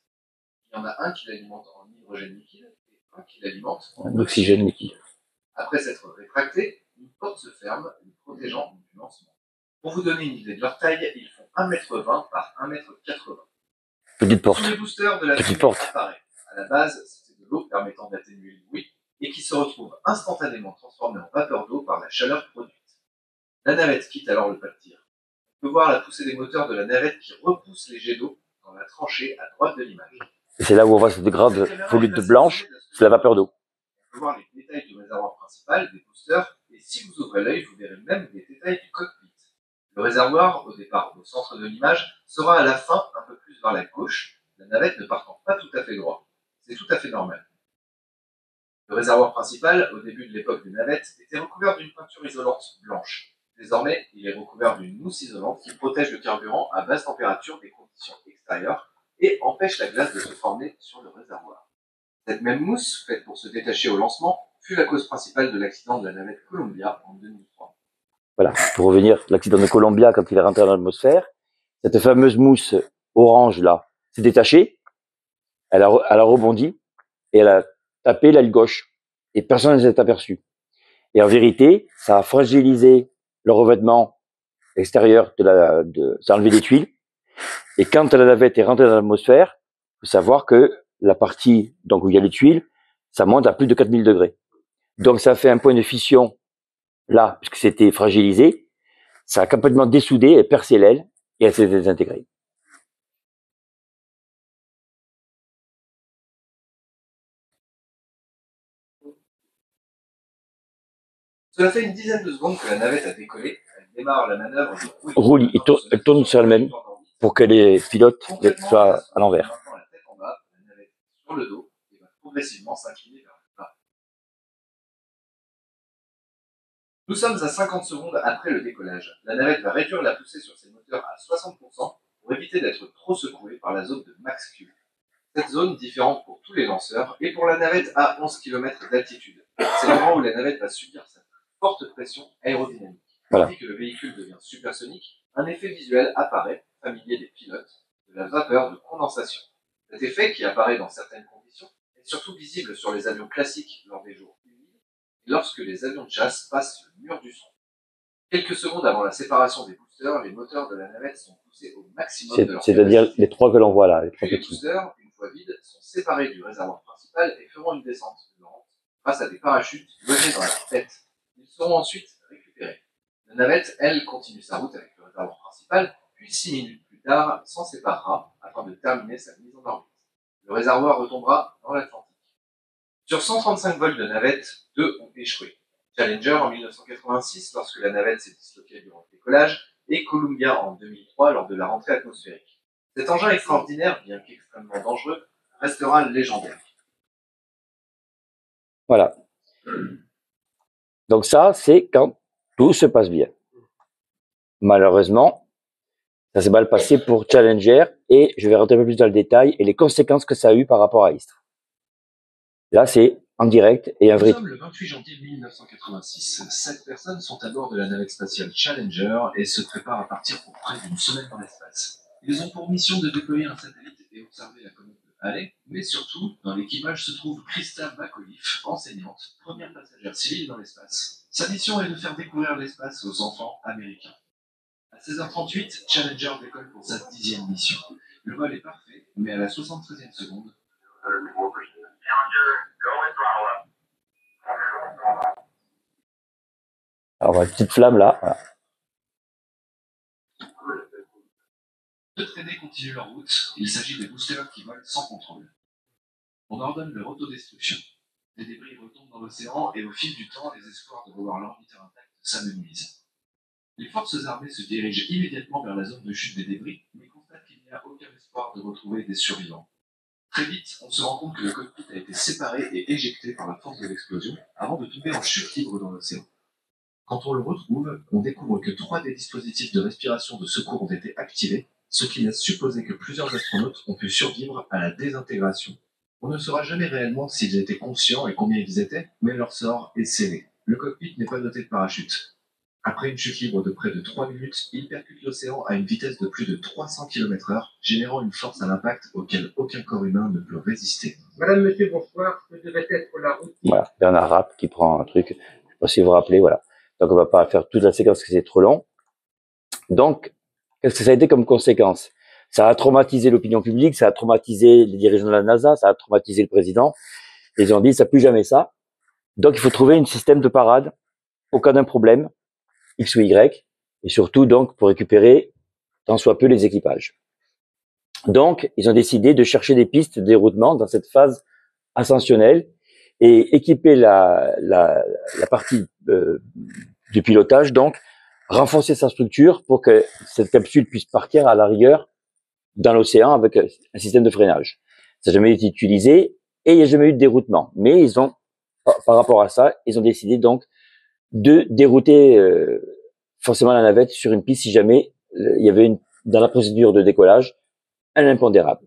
B: Il y en a un qui l'alimente en hydrogène liquide et un qui l'alimente en
A: oxygène liquide.
B: Après s'être rétractés, une porte se ferme, les protégeant du lancement. Pour vous donner une idée de leur taille, ils font 1,20 m par 1,80 m.
A: Petite porte.
B: Tous les boosters de la fumée apparaissent. À la base, c'était de l'eau permettant d'atténuer le bruit et qui se retrouve instantanément transformée en vapeur d'eau par la chaleur produite. La navette quitte alors le pas de tir. On peut voir la poussée des moteurs de la navette qui repousse les jets d'eau dans la tranchée à droite de l'image.
A: Et c'est là où on voit cette grande volute blanche, c'est la vapeur d'eau.
B: On peut voir les détails du réservoir principal, des boosters, et si vous ouvrez l'œil, vous verrez même des détails du cockpit. Le réservoir, au départ au centre de l'image, sera à la fin un peu plus vers la gauche, la navette ne partant pas tout à fait droit. C'est tout à fait normal. Le réservoir principal, au début de l'époque des navettes, était recouvert d'une peinture isolante blanche. Désormais, il est recouvert d'une mousse isolante qui protège le carburant à basse température des conditions extérieures et empêche la glace de se former sur le réservoir. Cette même mousse, faite pour se détacher au lancement, fut la cause principale de l'accident de la navette Columbia en 2003.
A: Voilà, pour revenir, l'accident de Columbia, quand il est rentré dans l'atmosphère, cette fameuse mousse orange là s'est détachée, elle a rebondi et elle a tapé l'aile gauche et personne ne s'est aperçu. Et en vérité, ça a fragilisé le revêtement extérieur ça a enlevé des tuiles. Et quand la navette est rentrée dans l'atmosphère, il faut savoir que la partie donc où il y a les tuiles, ça monte à plus de 4000 degrés. Donc ça fait un point de fission là, puisque c'était fragilisé. Ça a complètement dessoudé et percé l'aile et elle s'est désintégrée.
B: Cela fait une dizaine de secondes que la navette a décollé. Elle démarre la manœuvre de
A: roulis. Elle tourne sur elle-même pour que les pilotes soient à l'envers.
B: La tête en bas, la navette sur le dos et va progressivement s'incliner vers le bas. Nous sommes à 50 secondes après le décollage. La navette va réduire la poussée sur ses moteurs à 60% pour éviter d'être trop secouée par la zone de Max Q. Cette zone, différente pour tous les lanceurs, est pour la navette à 11 km d'altitude. C'est l'endroit où la navette va subir cette forte pression aérodynamique.
A: Voilà.
B: Tandis que le véhicule devient supersonique, un effet visuel apparaît, familier des pilotes, de la vapeur de condensation. Cet effet, qui apparaît dans certaines conditions, est surtout visible sur les avions classiques lors des jours humides et lorsque les avions de chasse passent le mur du son. Quelques secondes avant la séparation des boosters, les moteurs de la navette sont poussés au maximum de leur capacité.
A: C'est-à-dire les trois que l'on voit là, les trois
B: Puis les
A: petits.
B: boosters, une fois vides, sont séparés du réservoir principal et feront une descente lente grâce à des parachutes logés dans la tête. Ils seront ensuite récupérés. La navette, elle, continue sa route avec le réservoir principal, puis 6 minutes plus tard, s'en séparera afin de terminer sa mise en orbite. Le réservoir retombera dans l'Atlantique. Sur 135 vols de navette, 2 ont échoué. Challenger en 1986 lorsque la navette s'est disloquée durant le décollage et Columbia en 2003 lors de la rentrée atmosphérique. Cet engin extraordinaire, bien qu'extrêmement dangereux, restera légendaire.
A: Voilà. Donc ça, c'est quand tout se passe bien. Malheureusement, ça s'est mal passé pour Challenger et je vais rentrer un peu plus dans le détail et les conséquences que ça a eu par rapport à Istres. Là, c'est en direct et un vrai.
B: Nous sommes le 28 janvier 1986. 7 personnes sont à bord de la navette spatiale Challenger et se préparent à partir pour près d'une semaine dans l'espace. Ils ont pour mission de déployer un satellite et observer la comète de Halley, mais surtout, dans l'équipage se trouve Krista McAuliffe, enseignante, première passagère civile dans l'espace. Sa mission est de faire découvrir l'espace aux enfants américains. À 16h38, Challenger décolle pour sa 10e mission. Le vol est parfait, mais à la 73e seconde,
A: Alors, on voit une petite flamme là. Voilà.
B: Deux traînées continuent leur route. Il s'agit des boosters qui volent sans contrôle. On ordonne leur autodestruction. Les débris retombent dans l'océan et au fil du temps, les espoirs de revoir l'orbitaire intact s'amenuisent. Les forces armées se dirigent immédiatement vers la zone de chute des débris, mais constatent qu'il n'y a aucun espoir de retrouver des survivants. Très vite, on se rend compte que le cockpit a été séparé et éjecté par la force de l'explosion avant de tomber en chute libre dans l'océan. Quand on le retrouve, on découvre que 3 des dispositifs de respiration de secours ont été activés, ce qui laisse supposer que plusieurs astronautes ont pu survivre à la désintégration. On ne saura jamais réellement s'ils étaient conscients et combien ils étaient, mais leur sort est scellé. Le cockpit n'est pas doté de parachute. Après une chute libre de près de 3 minutes, il percute l'océan à une vitesse de plus de 300 km/h, générant une force à l'impact auquel aucun corps humain ne peut résister.
C: Madame, monsieur, bonsoir. Ce devait être la route.
A: Voilà, Bernard Rapp qui prend un truc. Je ne sais pas si vous vous rappelez, voilà. Donc, on va pas faire toute la séquence parce que c'est trop long. Donc, qu'est-ce que ça a été comme conséquence? Ça a traumatisé l'opinion publique, ça a traumatisé les dirigeants de la NASA, ça a traumatisé le président. Ils ont dit, ça plus jamais ça. Donc, il faut trouver un système de parade au cas d'un problème, X ou Y, et surtout, donc, pour récupérer tant soit peu les équipages. Donc, ils ont décidé de chercher des pistes de déroutement dans cette phase ascensionnelle et équiper la partie du pilotage, donc, renforcer sa structure pour que cette capsule puisse partir à la rigueur dans l'océan avec un système de freinage. Ça n'a jamais été utilisé et il n'y a jamais eu de déroutement. Mais ils ont, par rapport à ça, ils ont décidé donc de dérouter forcément la navette sur une piste si jamais il y avait dans la procédure de décollage un impondérable.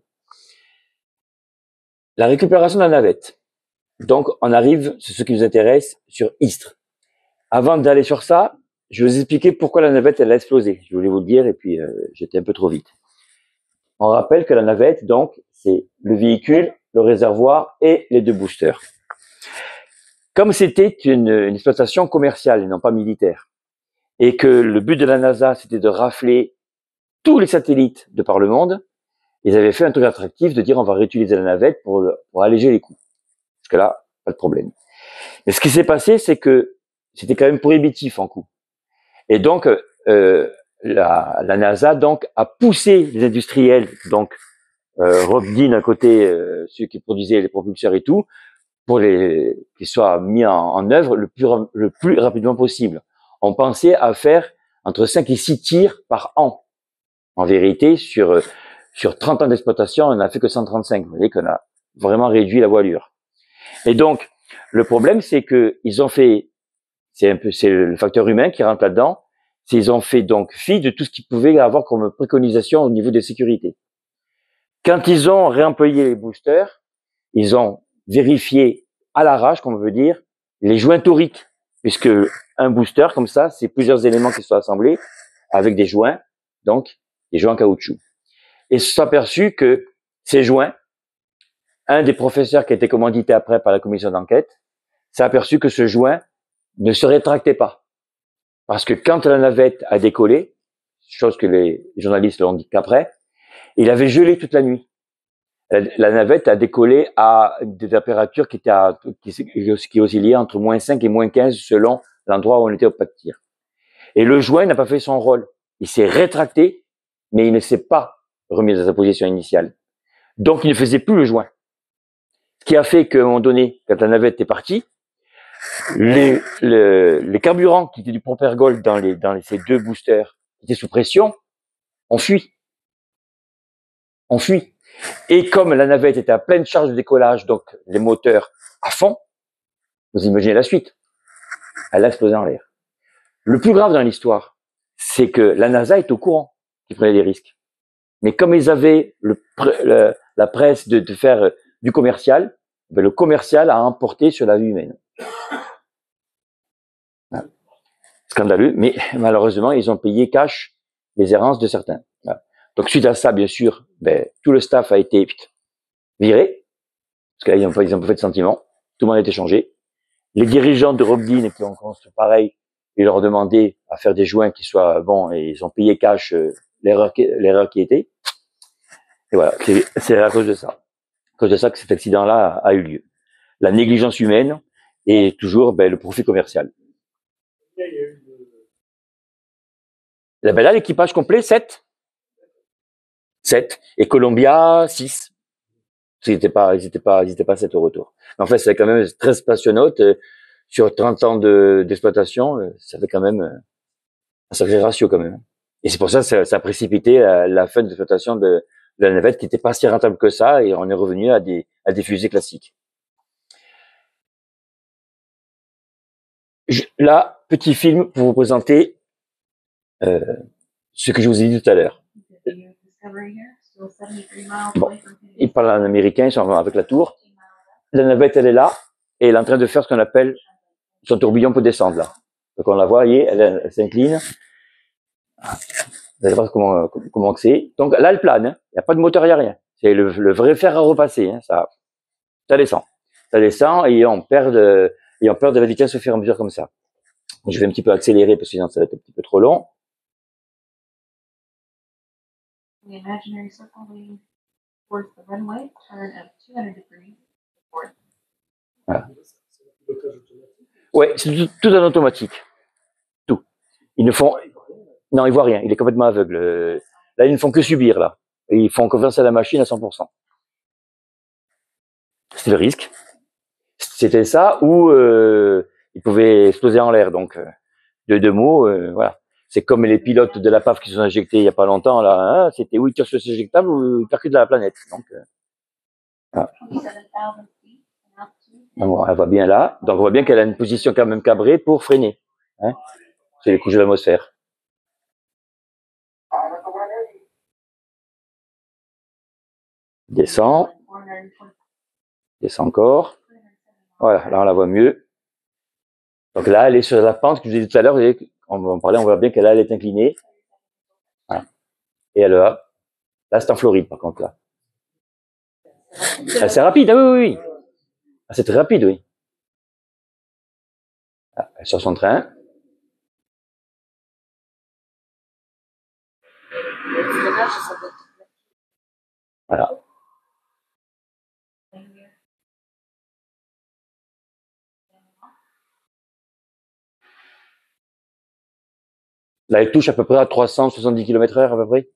A: La récupération de la navette. Donc, on arrive, c'est ce qui nous intéresse, sur Istres. Avant d'aller sur ça, je vais vous expliquer pourquoi la navette elle a explosé. Je voulais vous le dire et puis j'étais un peu trop vite. On rappelle que la navette, donc, c'est le véhicule, le réservoir et les 2 boosters. Comme c'était une exploitation commerciale et non pas militaire, et que le but de la NASA, c'était de rafler tous les satellites de par le monde, ils avaient fait un truc attractif de dire on va réutiliser la navette pour alléger les coûts. Parce que là, pas de problème. Mais ce qui s'est passé, c'est que c'était quand même prohibitif en coût. Et donc, la NASA donc a poussé les industriels, donc Rob Dean d'un côté, ceux qui produisaient les propulseurs et tout, pour qu'ils soient mis en œuvre le plus rapidement possible. On pensait à faire entre 5 et 6 tirs par an. En vérité, sur 30 ans d'exploitation, on n'a fait que 135. Vous voyez qu'on a vraiment réduit la voilure. Et donc, le problème, c'est que ils ont fait, c'est le facteur humain qui rentre là-dedans. Ils ont fait donc fi de tout ce qu'ils pouvaient avoir comme préconisation au niveau de sécurité. Quand ils ont réemployé les boosters, ils ont vérifié à l'arrache, comme on veut dire, les joints toriques, puisque un booster comme ça, c'est plusieurs éléments qui sont assemblés avec des joints, donc des joints en caoutchouc. Et ils se sont aperçus que ces joints un des professeurs qui a été commandité après par la commission d'enquête s'est aperçu que ce joint ne se rétractait pas. Parce que quand la navette a décollé, chose que les journalistes l'ont dit qu'après, il avait gelé toute la nuit. La navette a décollé à des températures qui oscillaient entre -5 et -15 selon l'endroit où on était au pas de tir. Et le joint n'a pas fait son rôle. Il s'est rétracté, mais il ne s'est pas remis à sa position initiale. Donc, il ne faisait plus le joint. Ce qui a fait qu'à un moment donné, quand la navette est partie, les carburants qui étaient du propergol dans ces deux boosters, qui étaient sous pression, ont fui. Ont fui. Et comme la navette était à pleine charge de décollage, donc les moteurs à fond, vous imaginez la suite. Elle a explosé en l'air. Le plus grave dans l'histoire, c'est que la NASA est au courant qu'ils prenaient des risques. Mais comme ils avaient la presse de faire du commercial, ben le commercial a emporté sur la vie humaine. Voilà. Scandaleux, mais malheureusement, ils ont payé cash les errances de certains. Voilà. Donc suite à ça, bien sûr, ben, tout le staff a été viré, parce que là, ils n'ont pas fait de sentiment. Tout le monde a été changé. Les dirigeants de Robdin qui ont construit pareil, ils leur demandaient à faire des joints qui soient bons et ils ont payé cash l'erreur qui était. Et voilà, c'est à cause de ça. À cause de ça que cet accident-là a eu lieu. La négligence humaine et toujours le profit commercial. Là, là l'équipage complet, 7. Et Columbia, 6. Ils n'étaient pas 7 au retour. En fait, c'est quand même 13 spationautes sur 30 ans d'exploitation. Ça fait quand même un sacré ratio quand même. Et c'est pour ça que ça a précipité la fin d'exploitation de la navette qui n'était pas si rentable que ça et on est revenu à des fusées classiques. Là, petit film pour vous présenter ce que je vous ai dit tout à l'heure. Bon, ils parlent en américain, ils sont avec la tour. La navette, elle est là et elle est en train de faire ce qu'on appelle son tourbillon pour descendre là. Donc on la voit, voyez, elle s'incline. Vous allez voir comment c'est. Donc là, elle plane. Hein. Il n'y a pas de moteur, il n'y a rien. C'est le vrai fer à repasser. Hein. Ça descend. Ça descend et on perd de la vitesse au fur et à mesure comme ça. Je vais un petit peu accélérer parce que sinon ça va être un petit peu trop long. Voilà. Ouais, c'est tout en automatique. Tout. Ils ne font, non, ils voient rien. Il est complètement aveugle. Là, ils ne font que subir, là. Et ils font confiance à la machine à 100%. C'est le risque. C'était ça ou ils pouvaient exploser en l'air. Donc, de deux mots, voilà. C'est comme les pilotes de la PAF qui se sont injectés il y a pas longtemps, là. Hein, c'était ou ils tirent sur les éjectables ou ils percutent la planète. Donc, voilà. Donc, elle voit bien là. Donc, on voit bien qu'elle a une position quand même cabrée pour freiner. Hein. C'est les couches de l'atmosphère. Descend. Descend encore. Voilà, là on la voit mieux. Donc là, elle est sur la pente que je vous ai dit tout à l'heure. On voit bien qu'elle est inclinée. Voilà. Et elle a. Là, c'est en Floride, par contre, là. C'est rapide, ah oui. Ah, c'est très rapide, oui. Ah, elle est sur son train. Voilà. Là, elle touche à peu près à 370 km/h, à peu près.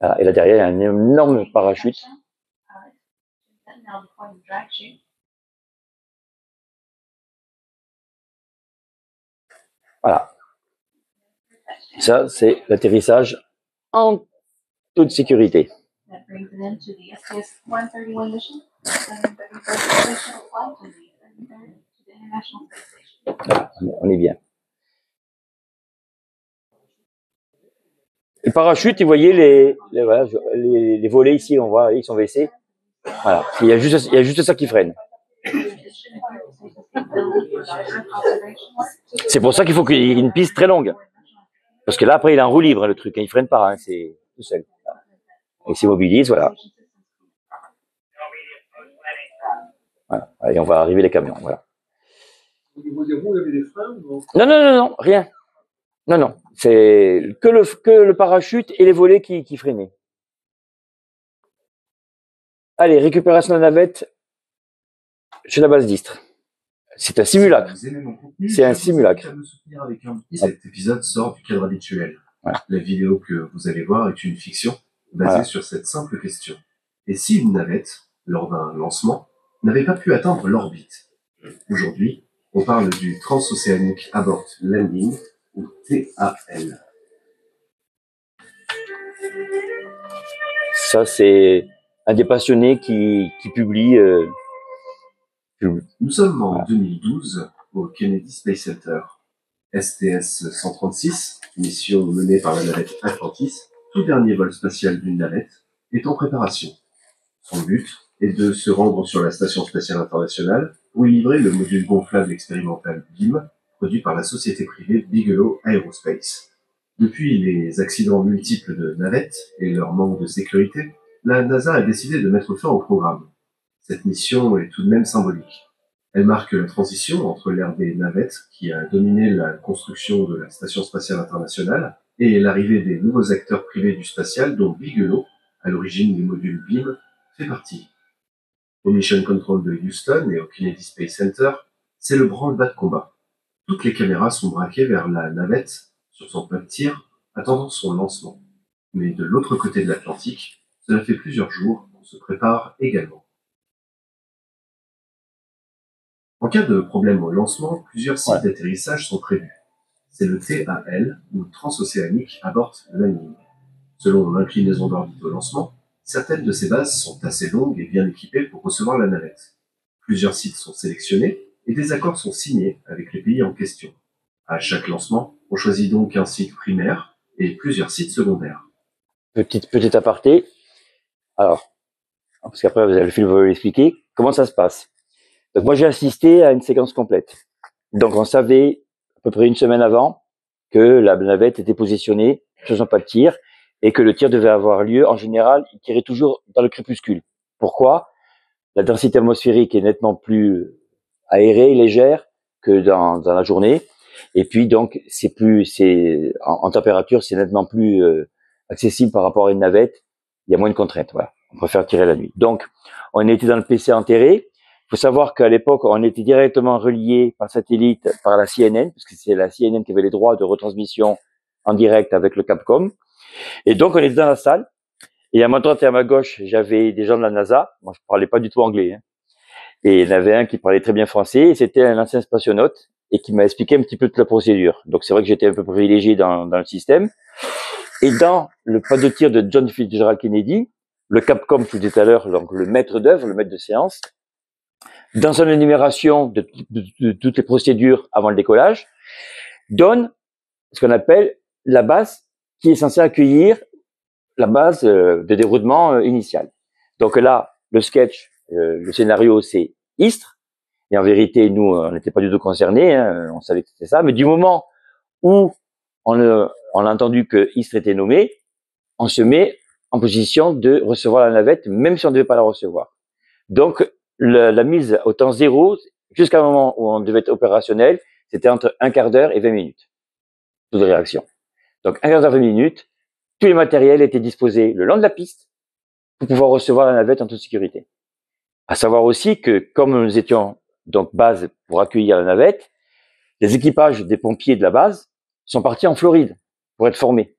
A: Voilà. Et là, derrière, il y a un énorme parachute. Voilà. Ça, c'est l'atterrissage en toute sécurité. Voilà, on est bien. Le parachute, vous voyez les volets ici, on voit, ils sont baissés. Voilà. Il y a juste ça qui freine. C'est pour ça qu'il faut qu'il y ait une piste très longue. Parce que là, après, il est en roue libre, le truc. Hein, il freine pas, hein, c'est tout seul. Il s'immobilise, voilà. Voilà. Et on va arriver les camions. Voilà.
D: Au niveau des roues, il y avait des freins ou non?
A: Non, rien. Non. C'est que le parachute et les volets qui freinaient. Allez, récupération de la navette chez la base d'Istres. C'est un simulacre.
B: Si vous aimez mon contenu,
A: C'est un
B: je vous invite
A: simulacre.
B: à me soutenir avec un petit. Cet épisode sort du cadre habituel.
A: Voilà.
B: La vidéo que vous allez voir est une fiction basée
A: Voilà.
B: sur cette simple question. Et si une navette, lors d'un lancement, n'avait pas pu atteindre l'orbite? Aujourd'hui, on parle du Transoceanic Abort Landing, ou TAL.
A: Ça, c'est un des passionnés qui publie.
B: Nous sommes en 2012 au Kennedy Space Center. STS-136, mission menée par la navette Atlantis, tout dernier vol spatial d'une navette, est en préparation. Son but est de se rendre sur la Station spatiale internationale pour y livrer le module gonflable expérimental BEAM, produit par la société privée Bigelow Aerospace. Depuis les accidents multiples de navettes et leur manque de sécurité, la NASA a décidé de mettre fin au programme. Cette mission est tout de même symbolique. Elle marque la transition entre l'ère des navettes, qui a dominé la construction de la Station spatiale internationale, et l'arrivée des nouveaux acteurs privés du spatial, dont Bigelow, à l'origine des modules BEAM, fait partie. Au Mission Control de Houston et au Kennedy Space Center, c'est le branle-bas de combat. Toutes les caméras sont braquées vers la navette, sur son point de tir, attendant son lancement. Mais de l'autre côté de l'Atlantique, cela fait plusieurs jours qu'on se prépare également. En cas de problème au lancement, plusieurs sites d'atterrissage sont prévus. C'est le TAL, ou Transoceanic Abort Landing. Selon l'inclinaison d'orbite au lancement, certaines de ces bases sont assez longues et bien équipées pour recevoir la navette. Plusieurs sites sont sélectionnés et des accords sont signés avec les pays en question. À chaque lancement, on choisit donc un site primaire et plusieurs sites secondaires.
A: Petit aparté. Alors, parce qu'après, le film va l'expliquer. Comment ça se passe? Donc, moi, j'ai assisté à une séquence complète. Donc, on savait à peu près une semaine avant que la navette était positionnée, faisant pas de tir, et que le tir devait avoir lieu. En général, il tirait toujours dans le crépuscule. Pourquoi? La densité atmosphérique est nettement plus aérée, légère que dans la journée. Et puis, donc, en température, c'est nettement plus accessible par rapport à une navette. Il y a moins de contraintes. Voilà. On préfère tirer la nuit. Donc, on était dans le PC enterré. Il faut savoir qu'à l'époque, on était directement relié par satellite par la CNN, parce que c'est la CNN qui avait les droits de retransmission en direct avec le Capcom. Et donc, on était dans la salle. Et à ma droite et à ma gauche, j'avais des gens de la NASA. Moi, je parlais pas du tout anglais. Hein. Et il y en avait un qui parlait très bien français. Et c'était un ancien spationaute et qui m'a expliqué un petit peu toute la procédure. Donc, c'est vrai que j'étais un peu privilégié dans le système. Et dans le pas de tir de John Fitzgerald Kennedy, le Capcom, je vous disais tout à l'heure, donc le maître d'œuvre, le maître de séance, dans son énumération de toutes les procédures avant le décollage, donne ce qu'on appelle la base qui est censée accueillir la base de déroulement initial. Donc là, le sketch, le scénario, c'est Istres. Et en vérité, nous, on n'était pas du tout concernés, hein, on savait que c'était ça. Mais du moment où on a entendu que Istres était nommé, on se met en position de recevoir la navette, même si on ne devait pas la recevoir. Donc, la mise au temps zéro, jusqu'à un moment où on devait être opérationnel, c'était entre un quart d'heure et 20 minutes. Toute réaction. Donc, un quart d'heure, 20 minutes, tous les matériels étaient disposés le long de la piste pour pouvoir recevoir la navette en toute sécurité. À savoir aussi que, comme nous étions donc base pour accueillir la navette, les équipages des pompiers de la base sont partis en Floride pour être formés.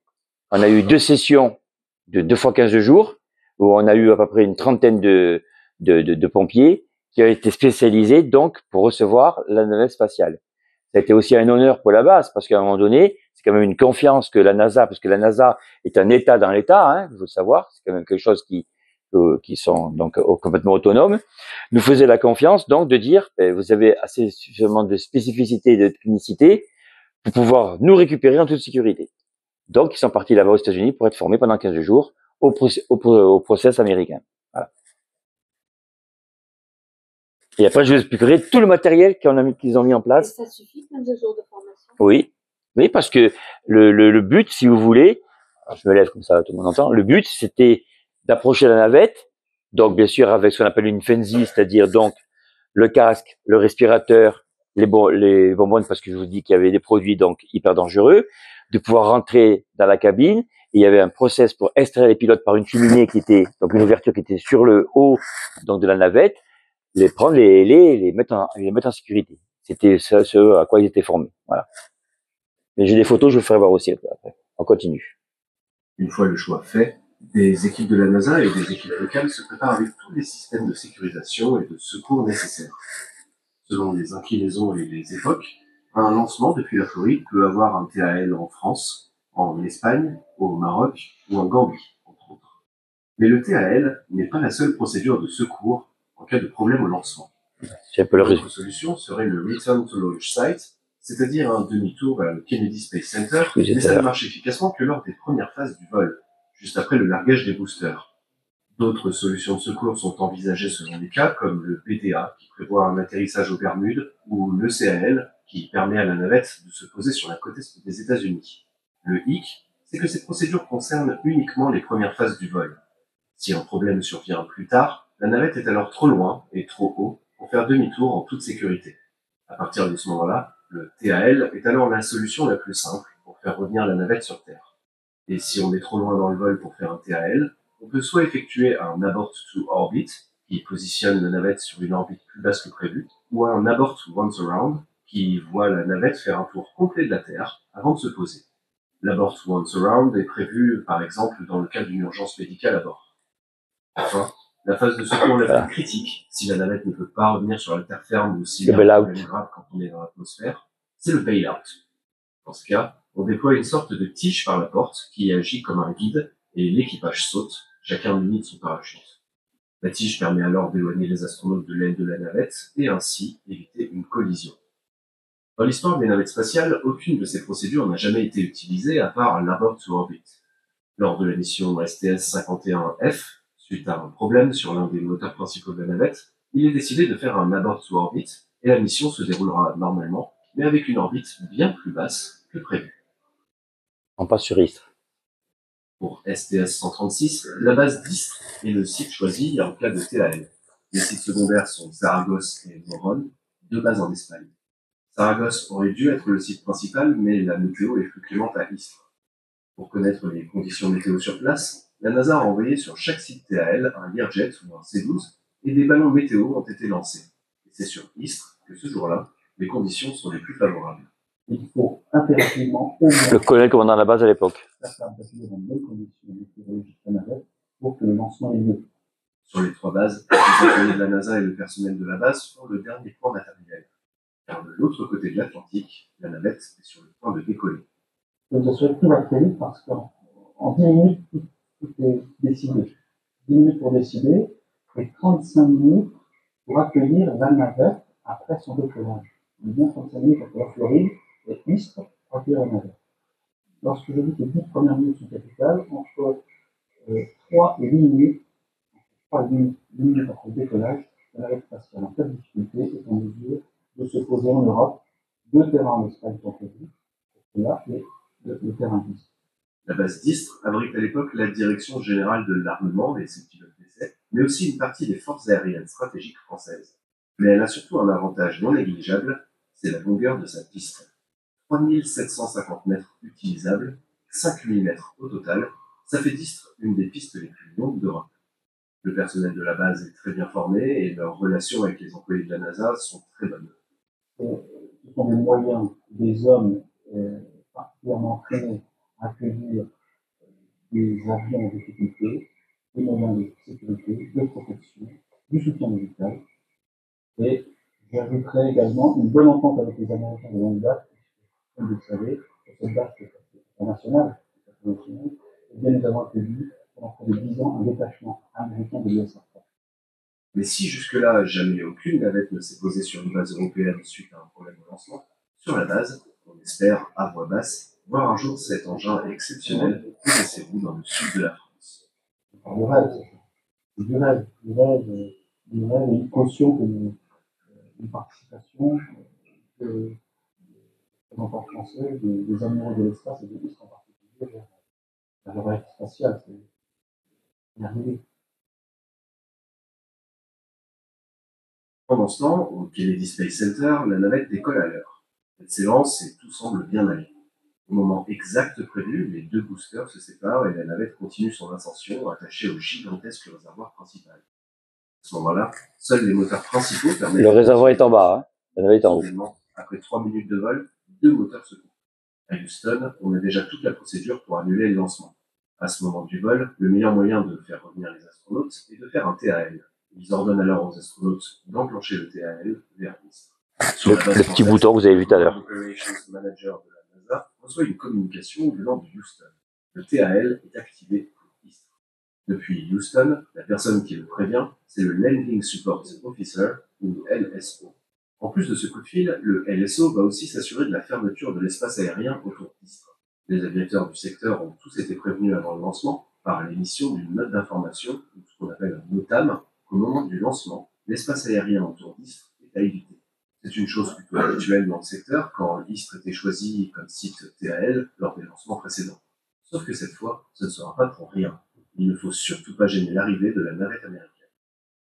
A: On a eu 2 sessions de 2 fois 15 jours où on a eu à peu près une trentaine de pompiers qui ont été spécialisés donc pour recevoir la navette spatiale. Ça a été aussi un honneur pour la base parce qu'à un moment donné, c'est quand même une confiance que la NASA, parce que la NASA est un État dans l'État, hein, il faut le savoir, c'est quand même quelque chose qui sont donc complètement autonomes, nous faisait la confiance donc de dire vous avez assez suffisamment de spécificité et de technicité pour pouvoir nous récupérer en toute sécurité. Donc ils sont partis là-bas aux États-Unis pour être formés pendant 15 jours au process américain. Voilà. Et après je vous expliquerai tout le matériel qu'ils ont mis en place.
E: Et ça suffit 15 jours de formation?
A: Oui, parce que le but, si vous voulez, alors je me lève comme ça, tout le monde entend. Le but, c'était d'approcher la navette, donc bien sûr avec ce qu'on appelle une FENSI, c'est-à-dire donc le casque, le respirateur, les bonbonnes, parce que je vous dis qu'il y avait des produits donc hyper dangereux, de pouvoir rentrer dans la cabine. Et il y avait un process pour extraire les pilotes par une cheminée qui était, donc une ouverture qui était sur le haut donc de la navette, les prendre, les mettre en sécurité. C'était ce à quoi ils étaient formés. Voilà. Mais j'ai des photos, je vous ferai voir aussi après. On continue.
B: Une fois le choix fait, des équipes de la NASA et des équipes locales se préparent avec tous les systèmes de sécurisation et de secours nécessaires. Selon les inclinaisons et les époques, un lancement depuis la Floride peut avoir un TAL en France, en Espagne, au Maroc ou en Gambie, entre autres. Mais le TAL n'est pas la seule procédure de secours en cas de problème au lancement.
A: C'est un peu le
B: L'autre
A: résumé.
B: solution serait le Return to Launch Site, c'est-à-dire un demi-tour vers le Kennedy Space Center,
A: Oui,
B: mais ça ne marche efficacement que lors des premières phases du vol, juste après le largage des boosters. D'autres solutions de secours sont envisagées selon les cas, comme le PDA, qui prévoit un atterrissage aux Bermudes, ou le CAL, qui permet à la navette de se poser sur la côte est des États-Unis. Le hic, c'est que ces procédures concernent uniquement les premières phases du vol. Si un problème survient plus tard, la navette est alors trop loin et trop haut pour faire demi-tour en toute sécurité. À partir de ce moment-là, le TAL est alors la solution la plus simple pour faire revenir la navette sur Terre. Et si on est trop loin dans le vol pour faire un TAL, on peut soit effectuer un abort to orbit, qui positionne la navette sur une orbite plus basse que prévu, ou un abort to once around, qui voit la navette faire un tour complet de la Terre avant de se poser. L'abort to once around est prévu, par exemple, dans le cas d'une urgence médicale à bord. Enfin, la phase de secours la plus critique, si la navette ne peut pas revenir sur la terre ferme ou s'il y a un problème grave quand on est dans l'atmosphère, c'est le bail-out. Dans ce cas, on déploie une sorte de tige par la porte qui agit comme un guide et l'équipage saute, chacun muni de son parachute. La tige permet alors d'éloigner les astronautes de l'aile de la navette et ainsi éviter une collision. Dans l'histoire des navettes spatiales, aucune de ces procédures n'a jamais été utilisée à part l'abort to orbit. Lors de la mission STS-51F, suite à un problème sur l'un des moteurs principaux de la navette, il est décidé de faire un abort to orbit et la mission se déroulera normalement, mais avec une orbite bien plus basse que prévu.
A: On passe sur Istres.
B: Pour STS-136, la base d'Istres est le site choisi en cas de TAL. Les sites secondaires sont Saragosse et Morón, deux bases en Espagne. Saragosse aurait dû être le site principal, mais la météo est plus clémente à Istres. Pour connaître les conditions météo sur place, la NASA a envoyé sur chaque site TAL un Learjet ou un C-12 et des ballons météo ont été lancés. Et c'est sur Istres que ce jour-là, les conditions sont les plus favorables.
F: Il faut impérativement
A: Le colonel commandant à la base à l'époque.
F: faire basculer dans de bonnes conditions météorologiques de la navette pour que le lancement ait lieu.
B: Sur les trois bases, les employés de la NASA et le personnel de la base font le dernier point matériel. Car de l'autre côté de l'Atlantique, la navette est sur le point de décoller.
F: Donc, je souhaite tout va très vite parce qu'en 10 minutes, tout est décidé. 10 minutes pour décider et 35 minutes pour accueillir la navette après son décollage. Il y a bien 35 minutes entre la Floride et Istres pour accueillir la navette. Lorsque je dis que les 10 premières minutes sont capitales, entre 3 et 8 minutes, 3 et 8 minutes après le décollage, la navette spatiale en cas de difficulté est en mesure de se poser en Europe. 2 terrains en Espagne sont prévus, là, et le terrain d'Istres.
B: La base d'Istres abrite à l'époque la Direction générale de l'armement et ses pilotes d'essai, mais aussi une partie des forces aériennes stratégiques françaises. Mais elle a surtout un avantage non négligeable, c'est la longueur de sa piste. 3750 mètres utilisables, 5000 mètres au total, ça fait d'Istres une des pistes les plus longues d'Europe. Le personnel de la base est très bien formé et leurs relations avec les employés de la NASA sont très bonnes.
F: Ce sont des moyens, des hommes particulièrement entraînés à accueillir des avions en difficulté, des moyens de sécurité, de protection, du soutien médical. Et j'ajouterai également une bonne entente avec les Américains de longue date, comme vous le savez, cette base internationale, et bien nous avons accueilli pendant près de 10 ans un détachement américain de l'US Air Force.
B: Mais si jusque-là jamais aucune navette ne s'est posée sur une base européenne suite à un problème de lancement, sur la base, on espère, à voix basse, voir un jour cet engin exceptionnel connaissez-vous dans le sud de la France.
F: Du rêve, c'est du rêve, et une caution que une participation que les représentants français, des amoureux de l'espace et de l'Istre en particulier, vers le rêve spatial, c'est arrivé.
B: Pendant ce temps, au Kennedy Space Center, la navette décolle à l'heure. Elle s'élance et tout semble bien aller. Au moment exact prévu, les deux boosters se séparent et la navette continue son ascension attachée au gigantesque réservoir principal. À ce moment-là, seuls les moteurs principaux permettent...
A: Le réservoir est en bas, hein. La navette est en haut.
B: Soudainement, après 3 minutes de vol, deux moteurs se coupent. À Houston, on a déjà toute la procédure pour annuler le lancement. À ce moment du vol, le meilleur moyen de faire revenir les astronautes est de faire un TAL. Ils ordonnent alors aux astronautes d'enclencher le TAL vers l'Istre.
A: Le petit bouton que vous avez vu tout à l'heure.
B: Operations Manager de la NASA reçoit une communication venant de Houston. Le TAL est activé pour Istre. Depuis Houston, la personne qui le prévient, c'est le Landing Support Officer, ou LSO. En plus de ce coup de fil, le LSO va aussi s'assurer de la fermeture de l'espace aérien autour d'Istre. Les aviateurs du secteur ont tous été prévenus avant le lancement par l'émission d'une note d'information, ou ce qu'on appelle un NOTAM, qu'au moment du lancement, l'espace aérien autour d'Istre est à éviter. C'est une chose plutôt habituelle dans le secteur quand Istre était choisi comme site TAL lors des lancements précédents. Sauf que cette fois, ce ne sera pas pour rien. Il ne faut surtout pas gêner l'arrivée de la navette américaine.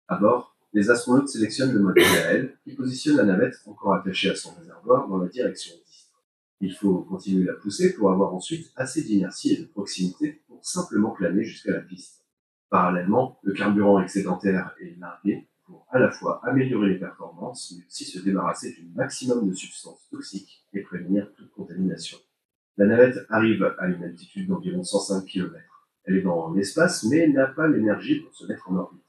B: À bord, les astronautes sélectionnent le mode TAL qui positionne la navette encore attachée à son réservoir dans la direction d'Istre. Il faut continuer la pousser pour avoir ensuite assez d'inertie et de proximité pour simplement planer jusqu'à la piste. Parallèlement, le carburant excédentaire est largué pour à la fois améliorer les performances, mais aussi se débarrasser du maximum de substances toxiques et prévenir toute contamination. La navette arrive à une altitude d'environ 105 km. Elle est dans l'espace, mais n'a pas l'énergie pour se mettre en orbite.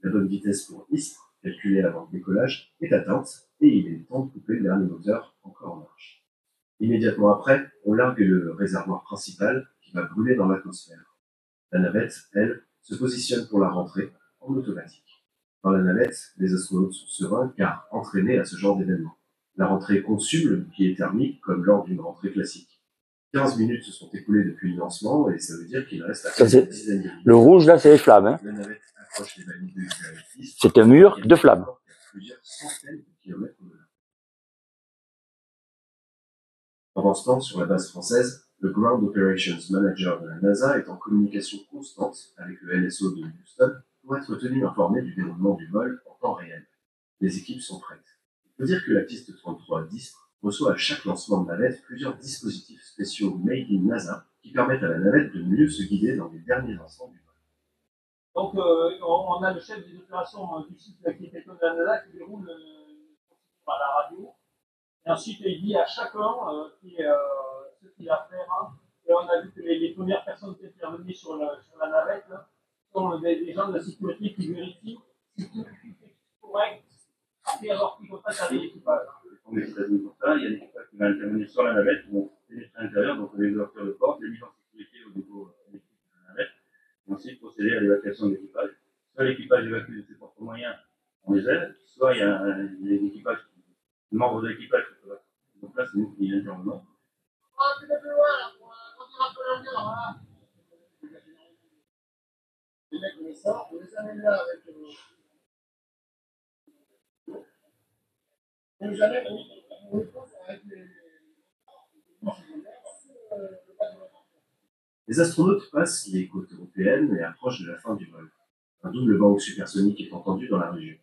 B: La bonne vitesse pour Istre, calculée avant le décollage, est atteinte et il est temps de couper le dernier moteur encore en marche. Immédiatement après, on largue le réservoir principal qui va brûler dans l'atmosphère. La navette, elle, se positionne pour la rentrée en automatique. Dans la navette, les astronautes sont sereins car entraînés à ce genre d'événement. La rentrée consume le bouclier thermique comme lors d'une rentrée classique. 15 minutes se sont écoulées depuis le lancement et ça veut dire qu'il reste à
A: Ça,
B: peine une dizaine de minutes.
A: Le rouge, là, c'est les flammes, hein.
B: La navette approche les valides de Galaxy.
A: C'est un mur de flammes.
B: Plusieurs centaines de kilomètres au-delà. Pendant ce temps, sur la base française, le Ground Operations Manager de la NASA est en communication constante avec le LSO de Houston pour être tenu informé du déroulement du vol en temps réel. Les équipes sont prêtes. Il faut dire que la piste 33 d'Istre reçoit à chaque lancement de navette plusieurs dispositifs spéciaux Made in NASA qui permettent à la navette de mieux se guider dans les derniers instants du vol.
C: Donc, on a le chef des opérations du site qui est de la NASA qui déroule à la radio. Et ensuite, il dit à chacun ce qu'il a à faire. Hein. Et on a vu que les premières personnes qui étaient intervenues sur la navette là, sont des gens de la sécurité qui vérifient si tout est correct. Et alors qu'ils contactent avec l'équipage.
G: On est États-Unis pour ça. Il y a l'équipage qui va intervenir sur la navette, qui vont pénétrer à l'intérieur, donc les ouvertures de porte, les mises en sécurité au niveau électrique de la navette, et ensuite procéder à l'évacuation de l'équipage. Soit l'équipage évacue de ses propres moyens, on les aide, soit il y a l'équipage, membres de l'équipage qui peuvent. Donc là, c'est nous qui intervenons.
C: Les mecs, on les sort, on les amène là avec. On les amène, on les pose avec les.
B: Les astronautes passent les côtes européennes et approchent de la fin du vol. Un double bang supersonique est entendu dans la région.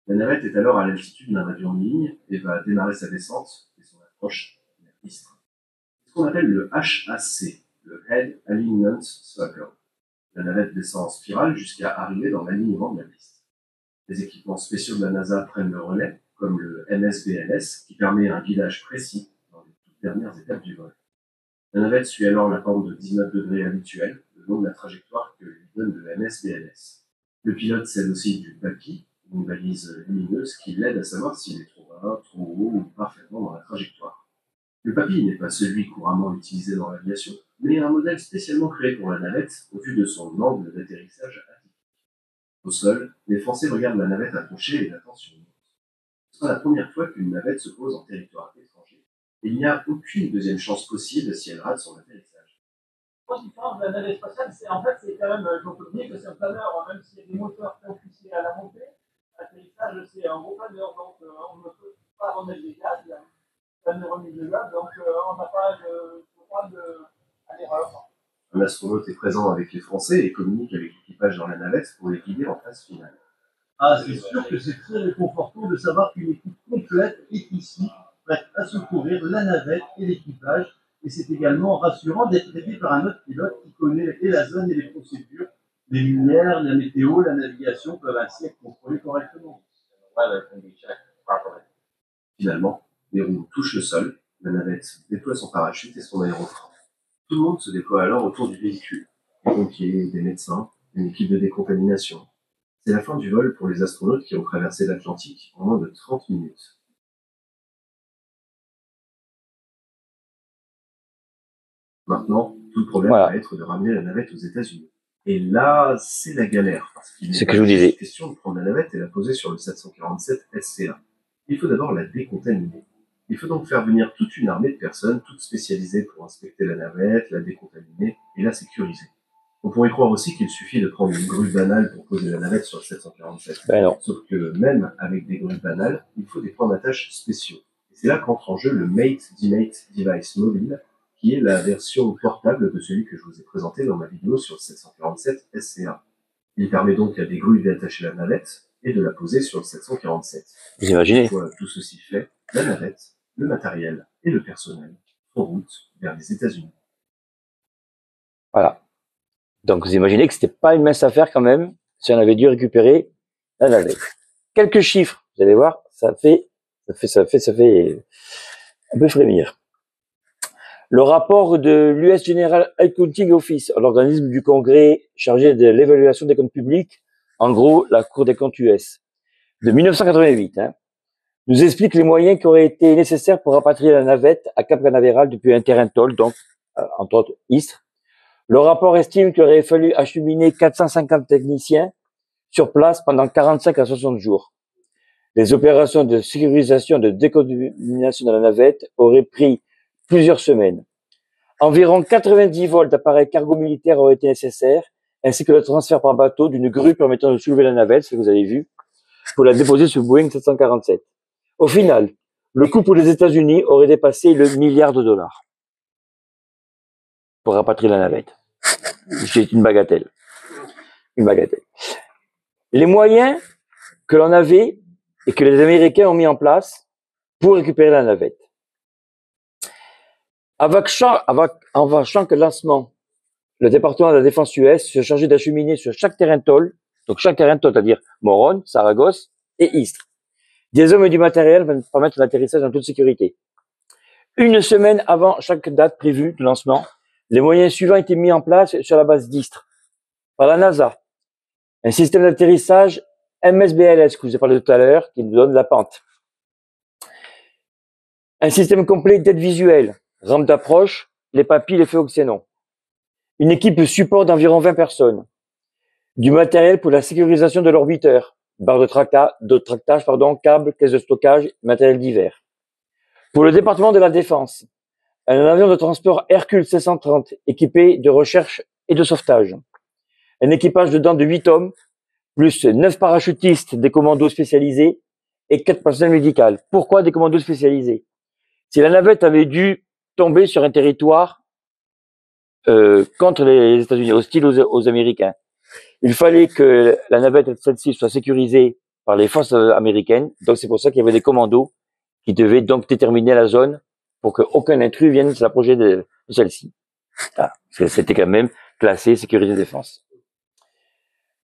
B: La navette est alors à l'altitude d'un avion de ligne et va démarrer sa descente et son approche vers Istre. C'est ce qu'on appelle le HAC, le Head Alignment Circle. La navette descend en spirale jusqu'à arriver dans l'alignement de la piste. Les équipements spéciaux de la NASA prennent le relais, comme le MSBLS, qui permet un guidage précis dans les toutes dernières étapes du vol. La navette suit alors la pente de 19 degrés habituelle, le long de la trajectoire que lui donne le MSBLS. Le pilote s'aide aussi du PAPI, une balise lumineuse qui l'aide à savoir s'il est trop bas, trop haut ou parfaitement dans la trajectoire. Le PAPI n'est pas celui couramment utilisé dans l'aviation, mais un modèle spécialement créé pour la navette au vu de son angle d'atterrissage atypique. Au sol, les Français regardent la navette approcher et la tension monte. Ce sera la première fois qu'une navette se pose en territoire étranger, et il n'y a aucune deuxième chance possible si elle rate son atterrissage.
C: La différence de la navette spatiale, c'est en fait, c'est quand même, on peut dire que c'est un planeur, même s'il y a des moteurs propulsés à la montée, l'atterrissage, c'est un gros planeur, donc on ne peut pas remettre des gaz, pas de remise de gaz, donc on n'a pas de droit à l'erreur.
B: Un astronaute est présent avec les Français et communique avec l'équipage dans la navette pour les guider en phase finale.
H: Ah, c'est sûr que c'est très réconfortant de savoir qu'une équipe complète est ici, prête à secourir la navette et l'équipage. Et c'est également rassurant d'être aidé par un autre pilote qui connaît et la zone et les procédures. Les lumières, la météo, la navigation peuvent ainsi être contrôlées correctement.
B: Finalement, les roues touchent le sol, la navette déploie son parachute et son aérofrein. Tout le monde se déploie alors autour du véhicule. Des pompiers, des médecins, une équipe de décontamination. C'est la fin du vol pour les astronautes qui ont traversé l'Atlantique en moins de 30 minutes. Maintenant, tout le problème va être de ramener la navette aux États-Unis. Et là, c'est la galère, parce qu'il n'est pas juste question de prendre la navette et la poser sur le 747 SCA. Il faut d'abord la décontaminer. Il faut donc faire venir toute une armée de personnes, toutes spécialisées pour inspecter la navette, la décontaminer et la sécuriser. On pourrait croire aussi qu'il suffit de prendre une grue banale pour poser la navette sur le 747. Sauf que même avec des grues banales, il faut des points d'attache spéciaux. Et c'est là qu'entre en jeu le Mate-D-Mate Device mobile, qui est la version portable de celui que je vous ai présenté dans ma vidéo sur le 747 SCA. Il permet donc à des grues d'attacher la navette et de la poser sur le 747.
A: Vous imaginez ?
B: Une fois tout ceci fait, la navette, le matériel et le personnel font route vers les États-Unis.
A: Voilà. Donc vous imaginez que c'était pas une mince affaire quand même si on avait dû récupérer la navette. Quelques chiffres, vous allez voir, ça fait un peu frémir. Le rapport de l'US General Accounting Office, l'organisme du Congrès chargé de l'évaluation des comptes publics, en gros la Cour des comptes US, de 1988, nous explique les moyens qui auraient été nécessaires pour rapatrier la navette à Cap Canaveral depuis un terrain toll, donc entre autres Istres. Le rapport estime qu'il aurait fallu acheminer 450 techniciens sur place pendant 45 à 60 jours. Les opérations de sécurisation de décontamination de la navette auraient pris plusieurs semaines. Environ 90 vols d'appareils cargo militaires auraient été nécessaires, ainsi que le transfert par bateau d'une grue permettant de soulever la navette, ce que vous avez vu, pour la déposer sur Boeing 747. Au final, le coût pour les États-Unis aurait dépassé le $1 milliard pour rapatrier la navette. C'est une bagatelle. Une bagatelle. Les moyens que l'on avait et que les Américains ont mis en place pour récupérer la navette. Avant chaque lancement, le département de la défense US se chargeait d'acheminer sur chaque terrain toll, donc chaque terrain toll, c'est-à-dire Morón, Saragosse et Istres, des hommes et du matériel pour permettre l'atterrissage en toute sécurité. Une semaine avant chaque date prévue de lancement, les moyens suivants étaient mis en place sur la base d'Istres par la NASA. Un système d'atterrissage MSBLS que je vous ai parlé tout à l'heure, qui nous donne la pente. Un système complet d'aide visuelle, rampe d'approche, les papilles, les feux au xénon. Une équipe support d'environ 20 personnes. Du matériel pour la sécurisation de l'orbiteur, barre de tractage, câbles, caisse de stockage, matériel divers. Pour le département de la Défense, un avion de transport Hercule C-130 équipé de recherche et de sauvetage. Un équipage dedans de 8 hommes, plus 9 parachutistes des commandos spécialisés et 4 personnels médicaux. Pourquoi des commandos spécialisés? Si la navette avait dû tomber sur un territoire contre les États-Unis, hostile aux Américains, il fallait que la navette, celle-ci, soit sécurisée par les forces américaines. Donc c'est pour ça qu'il y avait des commandos qui devaient donc déterminer la zone pour qu'aucun intrus vienne s'approcher de celle-ci. Ah, c'était quand même classé sécurité défense.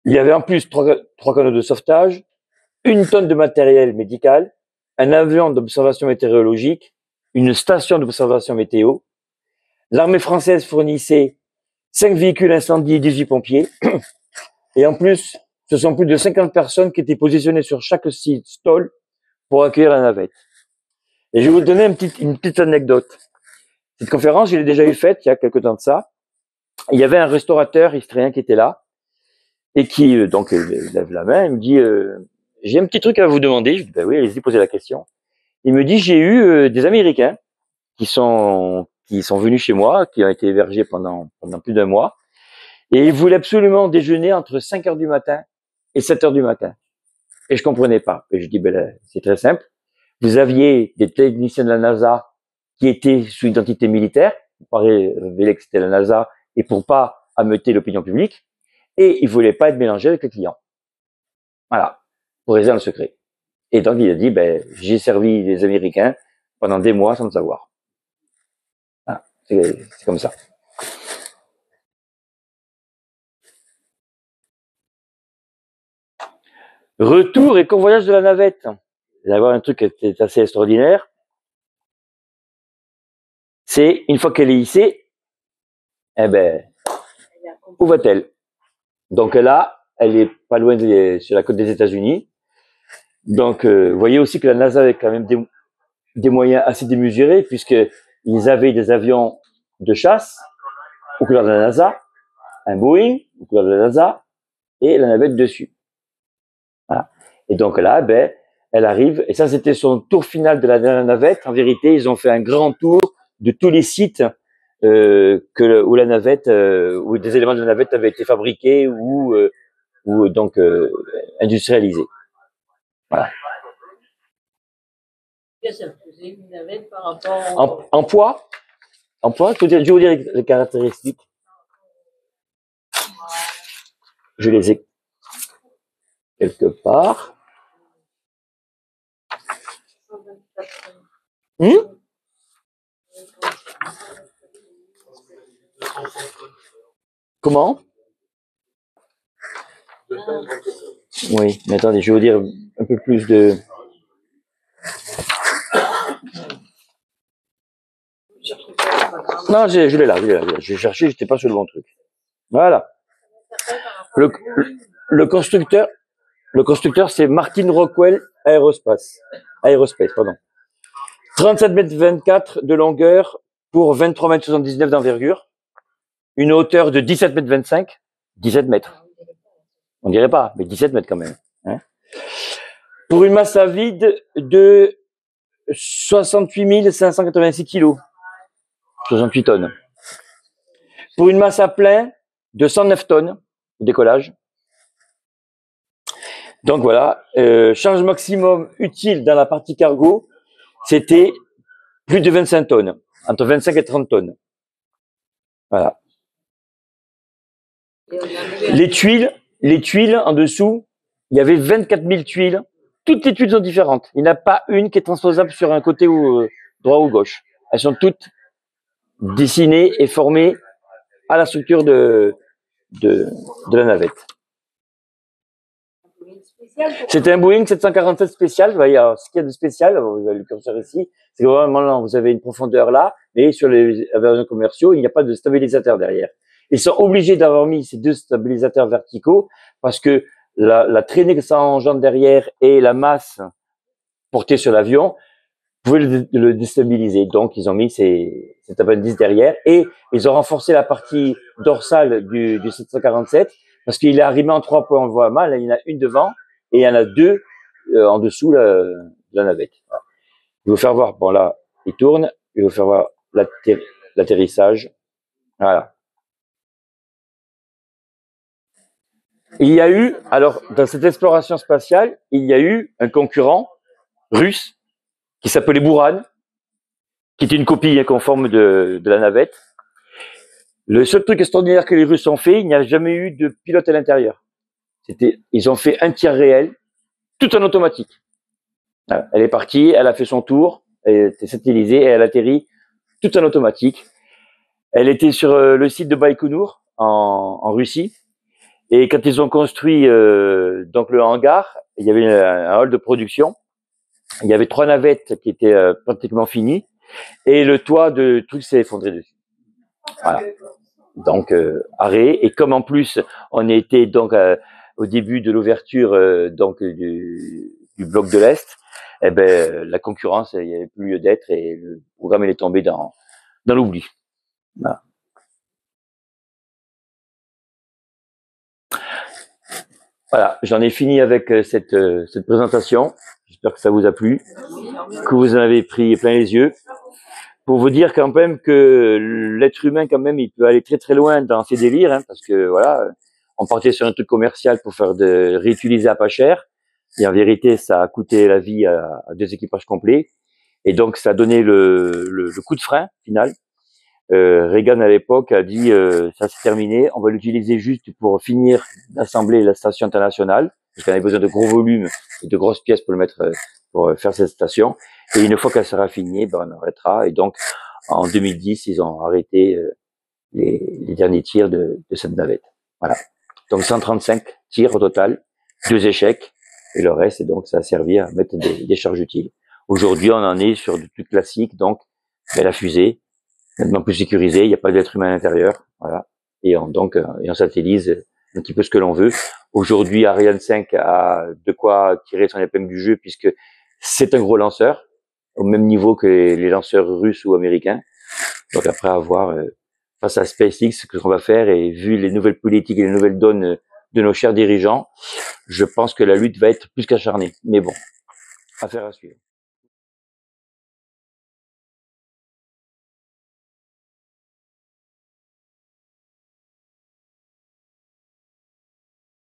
A: Il y avait en plus trois canaux de sauvetage, 1 tonne de matériel médical, un avion d'observation météorologique, une station d'observation météo. L'armée française fournissait 5 véhicules incendies et 18 pompiers. Et en plus, ce sont plus de 50 personnes qui étaient positionnées sur chaque site stall pour accueillir la navette. Et je vais vous donner une petite anecdote. Cette conférence, je l'ai déjà eu faite il y a quelque temps de ça. Il y avait un restaurateur istrien qui était là et qui donc lève la main et me dit j'ai un petit truc à vous demander. Je dis ben oui, allez-y, posez la question. Il me dit j'ai eu des Américains qui sont venus chez moi, qui ont été hébergés pendant plus d'1 mois, et ils voulaient absolument déjeuner entre 5h du matin et 7h du matin. Et je comprenais pas. Et je dis ben là, c'est très simple. Vous aviez des techniciens de la NASA qui étaient sous identité militaire, pour révéler que c'était la NASA et pour pas ameuter l'opinion publique, et ils voulaient pas être mélangés avec les clients. Voilà. pour rester dans le secret. Et donc, il a dit, ben, j'ai servi les Américains pendant des mois sans le savoir. Ah, c'est comme ça. Retour et convoyage de la navette. Il va y avoir un truc qui est assez extraordinaire. C'est, une fois qu'elle est hissée, eh ben, où va-t-elle? Donc là, elle est pas loin sur la côte des États-Unis. Donc, vous voyez aussi que la NASA avait quand même des moyens assez démesurés, puisqu'ils avaient des avions de chasse aux couleurs de la NASA, un Boeing aux couleurs de la NASA, et la navette dessus. Voilà. Et donc là, ben, elle arrive, et ça c'était son tour final de la dernière navette. En vérité, ils ont fait un grand tour de tous les sites où la navette, où des éléments de la navette avaient été fabriqués ou donc industrialisés. Voilà. En poids, je vais vous dire les caractéristiques. Je les ai quelque part. Comment? Oui, mais attendez, je vais vous dire un peu plus de... Non, je l'ai là. J'ai cherché, j'étais pas sur le bon truc. Voilà. Le constructeur, c'est Martin Rockwell Aerospace, pardon. 37 mètres 24 de longueur pour 23 mètres 79 d'envergure. Une hauteur de 17 mètres 25. 17 mètres. On dirait pas, mais 17 mètres quand même. Hein, pour une masse à vide de 68 586 kilos. 68 tonnes. Pour une masse à plein de 109 tonnes au décollage. Donc voilà, charge maximum utile dans la partie cargo, c'était plus de 25 tonnes, entre 25 et 30 tonnes. Voilà. Les tuiles en dessous, il y avait 24 000 tuiles. Toutes les tuiles sont différentes. Il n'y en a pas une qui est transposable sur un côté ou droit ou gauche. Elles sont toutes dessinées et formées à la structure de la navette. C'était un Boeing 747 spécial. Vous voyez, alors, ce qu'il y a de spécial, vous avez le curseur ici, c'est que vraiment, vous avez une profondeur là, mais sur les avions commerciaux, il n'y a pas de stabilisateur derrière. Ils sont obligés d'avoir mis ces deux stabilisateurs verticaux parce que la traînée que ça engendre derrière et la masse portée sur l'avion pouvaient le déstabiliser. Donc, ils ont mis cet appendice derrière et ils ont renforcé la partie dorsale du 747 parce qu'il est arrimé en 3 points, on le voit mal. Il y en a une devant et il y en a 2 en dessous de la navette. Voilà. Je vais vous faire voir. Bon, là, il tourne. Je vais vous faire voir l'atterrissage. Voilà. Il y a eu, alors, dans cette exploration spatiale, il y a eu un concurrent russe qui s'appelait Buran, qui était une copie conforme de la navette. Le seul truc extraordinaire que les Russes ont fait, il n'y a jamais eu de pilote à l'intérieur. Ils ont fait un tir réel, tout en automatique. Voilà. Elle est partie, elle a fait son tour, elle était satellisée et elle atterrit tout en automatique. Elle était sur le site de Baïkonour en Russie. Et quand ils ont construit donc le hangar, il y avait un hall de production. Il y avait 3 navettes qui étaient pratiquement finies et le toit de truc s'est effondré dessus. Voilà. Donc arrêt. Et comme en plus on était donc au début de l'ouverture donc du bloc de l'Est, eh ben la concurrence, il n'y avait plus lieu d'être et le programme il est tombé dans l'oubli. Voilà. Voilà, j'en ai fini avec cette présentation. J'espère que ça vous a plu, que vous en avez pris plein les yeux. Pour vous dire quand même que l'être humain, quand même, il peut aller très très loin dans ses délires, hein, parce que voilà, on partait sur un truc commercial pour faire réutiliser à pas cher, et en vérité, ça a coûté la vie à 2 équipages complets, et donc ça a donné le coup de frein final. Reagan à l'époque a dit ça c'est terminé, on va l'utiliser juste pour finir d'assembler la station internationale. parce qu'on avait besoin de gros volumes et de grosses pièces pour le mettre, pour faire cette station. Et une fois qu'elle sera finie, ben, on arrêtera. Et donc, en 2010, ils ont arrêté les derniers tirs de cette navette. Voilà. Donc 135 tirs au total, 2 échecs, et le reste, et donc ça a servi à mettre des charges utiles. Aujourd'hui, on en est sur du plus classique, donc la fusée, maintenant plus sécurisée, il n'y a pas d'être humain à l'intérieur, voilà. Et on satellise un petit peu ce que l'on veut. Aujourd'hui, Ariane 5 a de quoi tirer son épingle du jeu, puisque c'est un gros lanceur, au même niveau que les lanceurs russes ou américains. Donc après avoir face à SpaceX, ce qu'on va faire, et vu les nouvelles politiques et les nouvelles donnes de nos chers dirigeants, je pense que la lutte va être plus qu'acharnée. Mais bon, affaire à suivre.